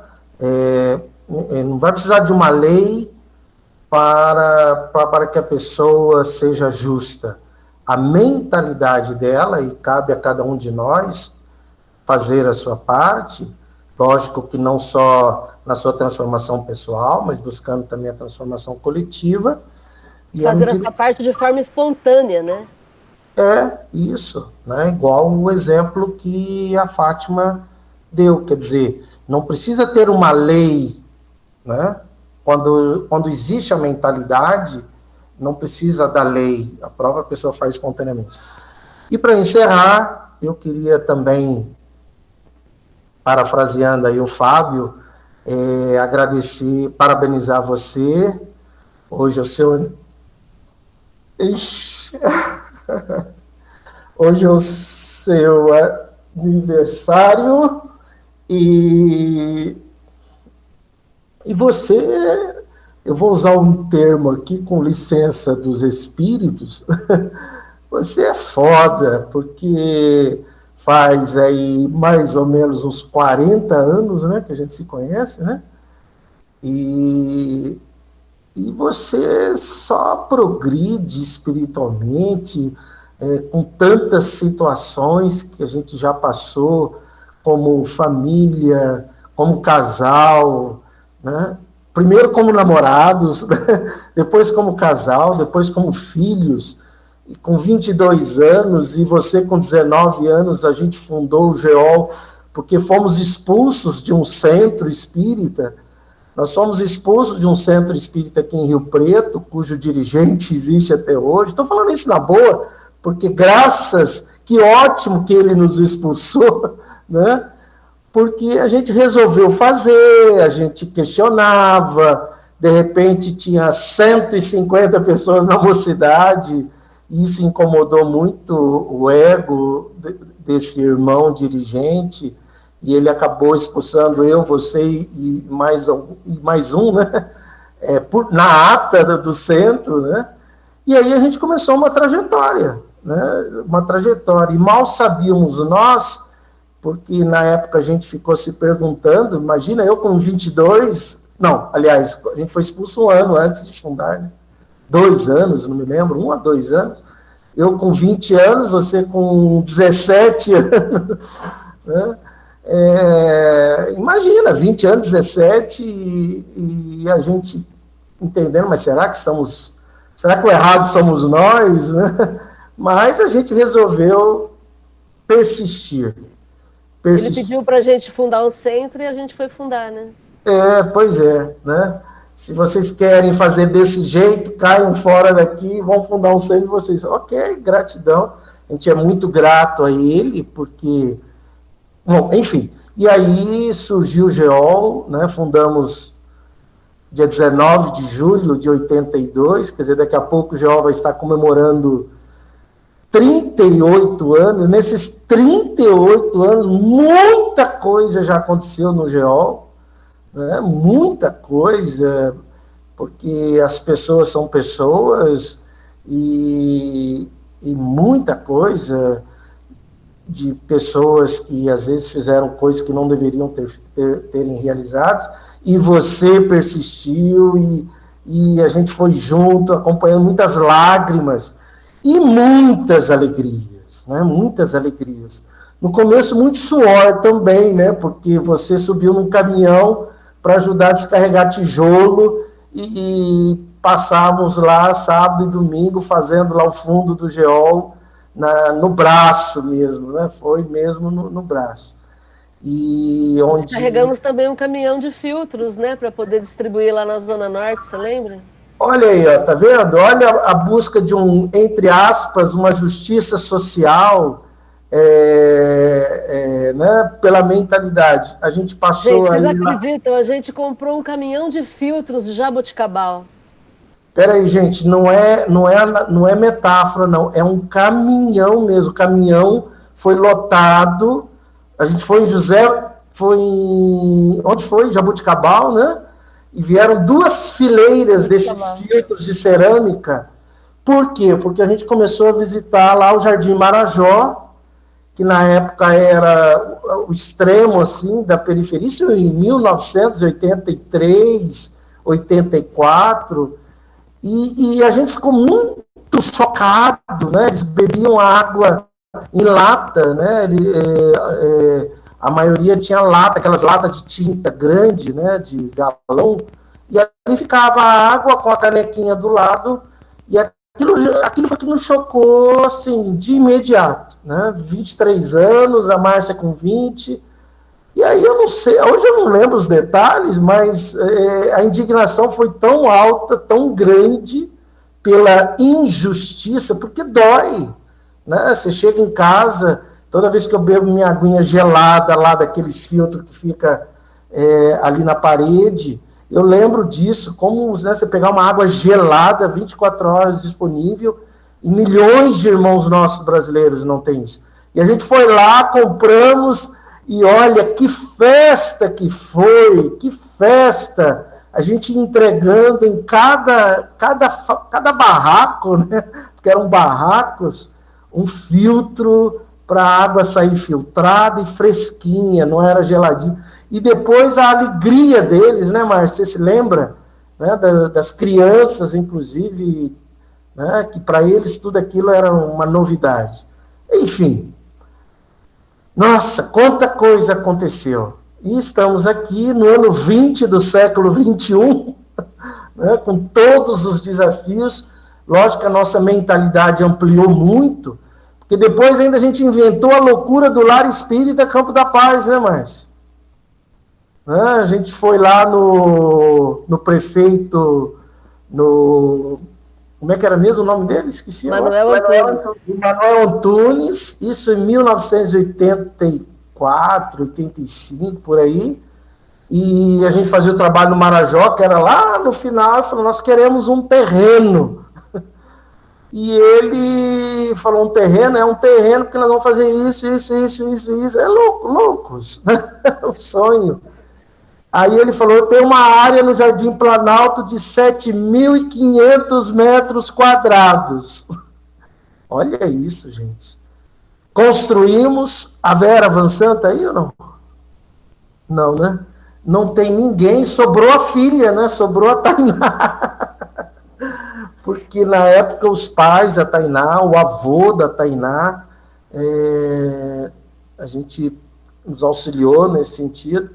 Não vai precisar de uma lei para que a pessoa seja justa. A mentalidade dela, e cabe a cada um de nós fazer a sua parte, Lógico que não só na sua transformação pessoal, mas buscando também a transformação coletiva. E fazer essa parte de forma espontânea, né? É, isso, né? Igual o exemplo que a Fátima deu, quer dizer, não precisa ter uma lei, né? Quando existe a mentalidade, não precisa da lei, a própria pessoa faz espontaneamente. E para encerrar, eu queria também, parafraseando aí o Fábio, agradecer, parabenizar você, hoje é o seu... Hoje é o seu aniversário e você, eu vou usar um termo aqui com licença dos espíritos, você é foda, porque faz aí mais ou menos uns 40 anos, né, que a gente se conhece, né? E você só progride espiritualmente, com tantas situações que a gente já passou, como família, como casal, né? Primeiro como namorados, depois como casal, depois como filhos, e com 22 anos, e você com 19 anos, a gente fundou o GEOL, porque fomos expulsos de um centro espírita. Nós fomos expulsos de um centro espírita aqui em Rio Preto, cujo dirigente existe até hoje. Estou falando isso na boa, porque que ótimo que ele nos expulsou, né? Porque a gente resolveu fazer, a gente questionava, de repente tinha 150 pessoas na mocidade, e isso incomodou muito o ego desse irmão dirigente, e ele acabou expulsando eu, você e mais um, né? Na ata do centro, né? E aí a gente começou uma trajetória, né? Uma trajetória, e mal sabíamos nós, porque na época a gente ficou se perguntando, imagina eu com 22, não, aliás, a gente foi expulso um ano antes de fundar, né? 2 anos, não me lembro, 1 a 2 anos, eu com 20 anos, você com 17 anos, né? Imagina, 20 anos, 17, e a gente entendendo, mas será que o errado somos nós, né? Mas a gente resolveu persistir. Ele pediu para a gente fundar um centro e a gente foi fundar, né? Pois é, né? Se vocês querem fazer desse jeito, caiam fora daqui, vão fundar um centro, vocês, ok, gratidão, a gente é muito grato a ele, porque... Bom, enfim, e aí surgiu o GEOL, né? Fundamos dia 19 de julho de 82, quer dizer, daqui a pouco o GEOL vai estar comemorando 38 anos. Nesses 38 anos, muita coisa já aconteceu no GEOL, né? Muita coisa, porque as pessoas são pessoas, e muita coisa de pessoas que às vezes fizeram coisas que não deveriam terem realizado, e você persistiu, e a gente foi junto, acompanhando muitas lágrimas e muitas alegrias, né? Muitas alegrias. No começo, muito suor também, né? Porque você subiu num caminhão para ajudar a descarregar tijolo, e passávamos lá sábado e domingo fazendo lá o fundo do GEOL, no braço mesmo, né? Foi mesmo no braço. E onde... Carregamos também um caminhão de filtros, né? Para poder distribuir lá na Zona Norte, você lembra? Olha aí, ó, tá vendo? Olha a busca de entre aspas, uma justiça social, né? Pela mentalidade. A gente passou... Gente, vocês acreditam? A gente comprou um caminhão de filtros de Jaboticabal. Peraí, gente, não é metáfora, não. É um caminhão mesmo. O caminhão foi lotado. A gente foi onde foi? Jaboticabal, né? E vieram 2 fileiras desses filtros de cerâmica. Por quê? Porque a gente começou a visitar lá o Jardim Marajó, que na época era o extremo, assim, da periferia. Isso em 1983, 84... E a gente ficou muito chocado, né? Eles bebiam água em lata, né? a maioria tinha lata, aquelas latas de tinta grande, né, de galão, e ali ficava a água com a canequinha do lado, e aquilo foi que nos chocou, assim, de imediato, né, 23 anos, a Márcia com 20, e aí eu não sei, hoje eu não lembro os detalhes, mas a indignação foi tão alta, tão grande, pela injustiça, porque dói, né, você chega em casa... Toda vez que eu bebo minha aguinha gelada lá daqueles filtros que fica ali na parede, eu lembro disso, como, né, você pegar uma água gelada, 24 horas disponível, e milhões de irmãos nossos brasileiros não têm isso. E a gente foi lá, compramos, e olha, que festa que foi, que festa! A gente entregando em cada barraco, né, porque eram barracos, um filtro para a água sair filtrada e fresquinha, não era geladinha. E depois a alegria deles, né, Márcia? Você se lembra? Né, das crianças, inclusive, né, que para eles tudo aquilo era uma novidade. Enfim, nossa, quanta coisa aconteceu. E estamos aqui no ano 20 do século 21, né, com todos os desafios. Lógico que a nossa mentalidade ampliou muito, porque depois ainda a gente inventou a loucura do Lar Espírita Campo da Paz, né, Márcio? A gente foi lá no prefeito, como é que era mesmo o nome dele? Esqueci. Manuel Antunes, isso em 1984, 85, por aí. E a gente fazia o trabalho no Marajó, que era lá no final, e falou, nós queremos um terreno. E ele falou, um terreno porque nós vamos fazer isso. É loucos, né? O sonho. Aí ele falou, tem uma área no Jardim Planalto de 7.500 metros quadrados. Olha isso, gente. Construímos, a Vera avançando aí ou não? Não, né? Não tem ninguém, sobrou a filha, né? Sobrou a Tainá. Porque na época os pais da Tainá, o avô da Tainá, a gente nos auxiliou nesse sentido.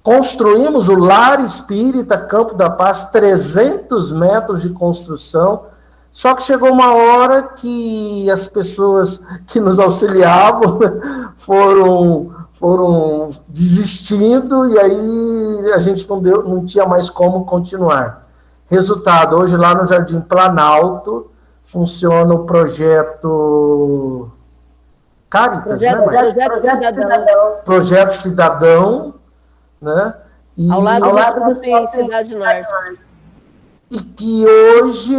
Construímos o Lar Espírita Campo da Paz, 300 metros de construção, só que chegou uma hora que as pessoas que nos auxiliavam foram desistindo, e aí a gente não tinha mais como continuar. Resultado, hoje lá no Jardim Planalto, funciona o projeto Caritas, Projeto Cidadão, né? E ao lado do Cidade Norte. E que hoje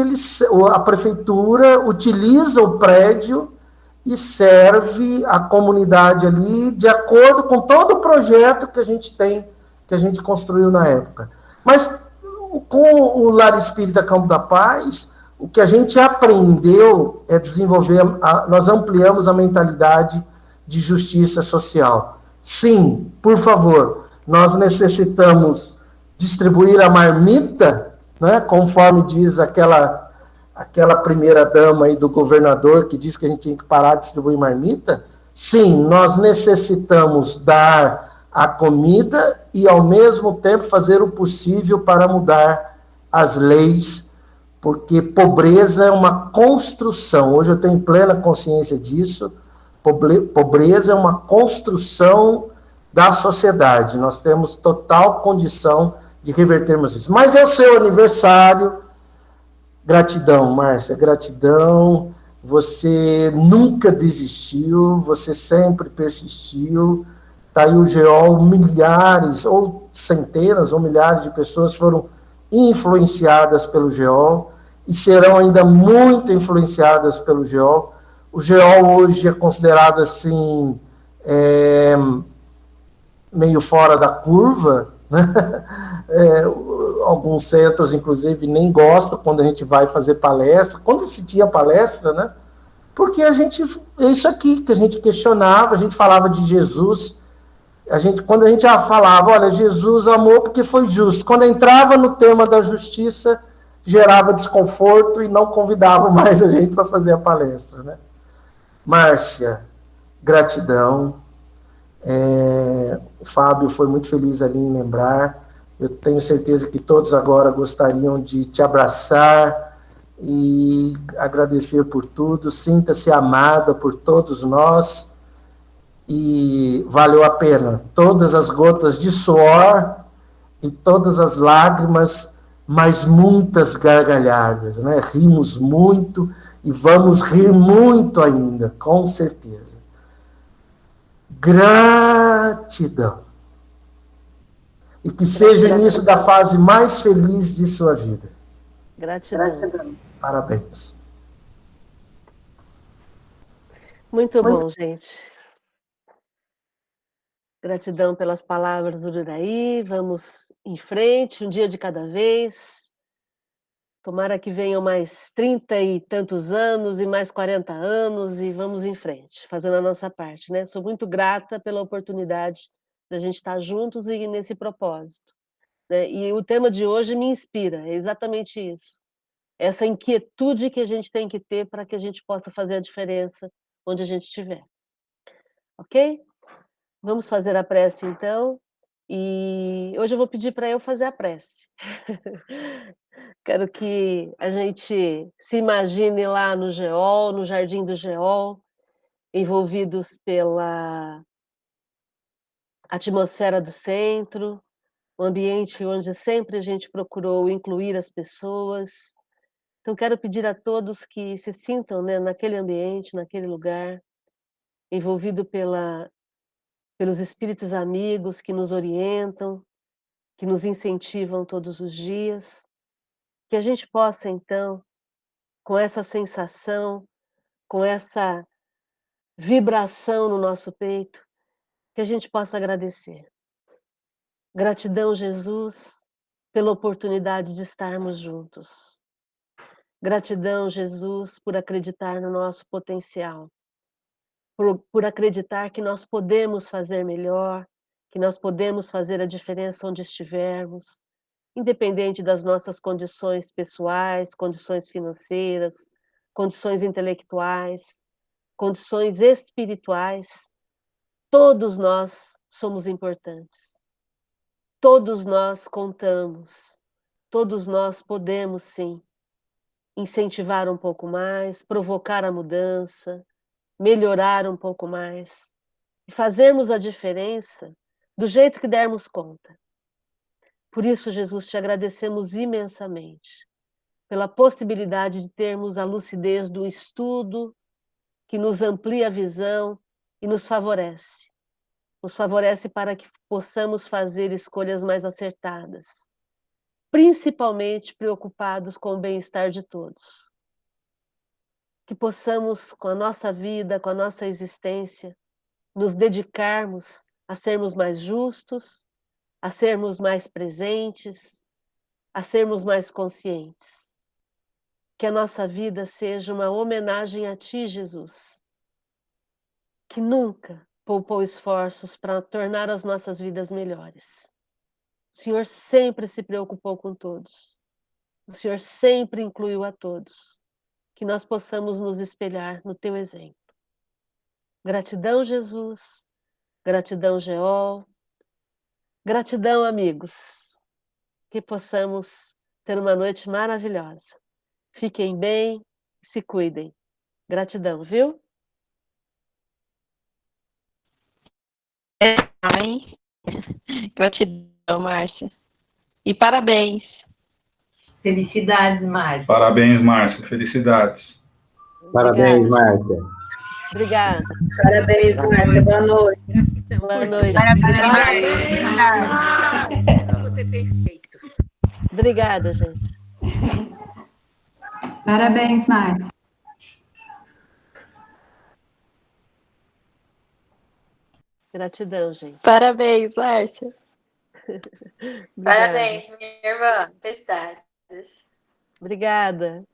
a prefeitura utiliza o prédio e serve a comunidade ali de acordo com todo o projeto que a gente tem, que a gente construiu na época. Mas com o Lar Espírita Campo da Paz, o que a gente aprendeu é desenvolver, nós ampliamos a mentalidade de justiça social. Sim, por favor, nós necessitamos distribuir a marmita, né, conforme diz aquela primeira dama aí do governador que diz que a gente tinha que parar de distribuir marmita. Sim, nós necessitamos dar a comida e, ao mesmo tempo, fazer o possível para mudar as leis, porque pobreza é uma construção. Hoje eu tenho plena consciência disso. Pobreza é uma construção da sociedade. Nós temos total condição de revertermos isso. Mas é o seu aniversário. Gratidão, Márcia, gratidão. Você nunca desistiu, você sempre persistiu. Está aí o GEOL, milhares, ou centenas, ou milhares de pessoas foram influenciadas pelo GEOL e serão ainda muito influenciadas pelo GEOL. O GEOL hoje é considerado assim, meio fora da curva, né? Alguns centros, inclusive, nem gostam quando a gente vai fazer palestra, quando se tinha palestra, né? Porque é isso aqui que a gente questionava, a gente falava de Jesus. Quando a gente falava, olha, Jesus amou porque foi justo. Quando entrava no tema da justiça, gerava desconforto e não convidava mais a gente para fazer a palestra, né? Márcia, gratidão. O Fábio foi muito feliz ali em lembrar. Eu tenho certeza que todos agora gostariam de te abraçar e agradecer por tudo. Sinta-se amada por todos nós e valeu a pena. Todas as gotas de suor e todas as lágrimas, mas muitas gargalhadas, né? Rimos muito e vamos rir muito ainda, com certeza. Gratidão. E que seja o início da fase mais feliz de sua vida. Gratidão. Parabéns. Muito bom, gente. Gratidão pelas palavras do Iraí. Vamos em frente, um dia de cada vez. Tomara que venham mais 30 e tantos anos e mais 40 anos e vamos em frente, fazendo a nossa parte, né? Sou muito grata pela oportunidade da gente estar juntos e nesse propósito, né? E o tema de hoje me inspira, é exatamente isso. Essa inquietude que a gente tem que ter para que a gente possa fazer a diferença onde a gente estiver. Ok? Vamos fazer a prece então. E hoje eu vou pedir para eu fazer a prece. Quero que a gente se imagine lá no Geol, no Jardim do Geol, envolvidos pela atmosfera do centro, um ambiente onde sempre a gente procurou incluir as pessoas. Então quero pedir a todos que se sintam, né, naquele ambiente, naquele lugar, envolvido pelos espíritos amigos que nos orientam, que nos incentivam todos os dias, que a gente possa então, com essa sensação, com essa vibração no nosso peito, que a gente possa agradecer. Gratidão, Jesus, pela oportunidade de estarmos juntos. Gratidão, Jesus, por acreditar no nosso potencial, por acreditar que nós podemos fazer melhor, que nós podemos fazer a diferença onde estivermos, independente das nossas condições pessoais, condições financeiras, condições intelectuais, condições espirituais. Todos nós somos importantes. Todos nós contamos. Todos nós podemos, sim, incentivar um pouco mais, provocar a mudança, melhorar um pouco mais e fazermos a diferença do jeito que dermos conta. Por isso, Jesus, te agradecemos imensamente pela possibilidade de termos a lucidez do estudo que nos amplia a visão e nos favorece. Nos favorece para que possamos fazer escolhas mais acertadas, principalmente preocupados com o bem-estar de todos. Que possamos, com a nossa vida, com a nossa existência, nos dedicarmos a sermos mais justos, a sermos mais presentes, a sermos mais conscientes. Que a nossa vida seja uma homenagem a Ti, Jesus, que nunca poupou esforços para tornar as nossas vidas melhores. O Senhor sempre se preocupou com todos. O Senhor sempre incluiu a todos. Que nós possamos nos espelhar no Teu exemplo. Gratidão, Jesus. Gratidão, Geol. Gratidão, amigos. Que possamos ter uma noite maravilhosa. Fiquem bem, se cuidem. Gratidão, viu? Amém. Gratidão, Márcia. E parabéns. Felicidades, Márcia. Parabéns, Márcia. Felicidades. Parabéns, Obrigada, Márcia. Obrigada. Parabéns, Márcia. Boa noite. Boa noite. Parabéns, Márcia. Você tem feito. Obrigada, gente. Parabéns, Márcia. Gratidão, gente. Parabéns, Márcia. Parabéns, minha irmã. Felicidades. Obrigada.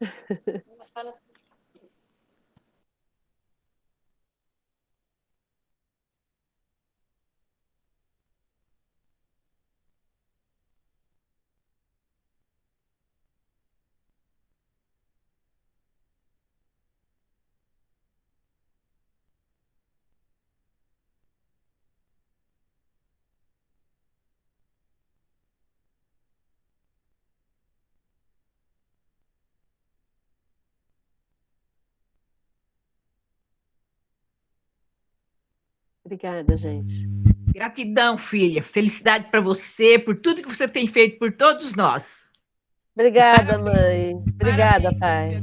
Obrigada, gente. Gratidão, filha. Felicidade para você por tudo que você tem feito por todos nós. Obrigada, mãe. Obrigada, pai.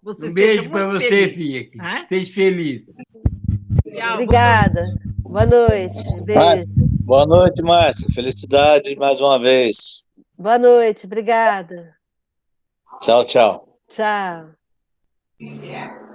Você Um beijo seja para muito você, feliz. filha. Hã? Seja feliz. Tchau, Obrigada. Boa noite. Beijo. Boa noite, Márcia. Felicidade mais uma vez. Boa noite. Obrigada. Tchau, tchau. Tchau. boa noite.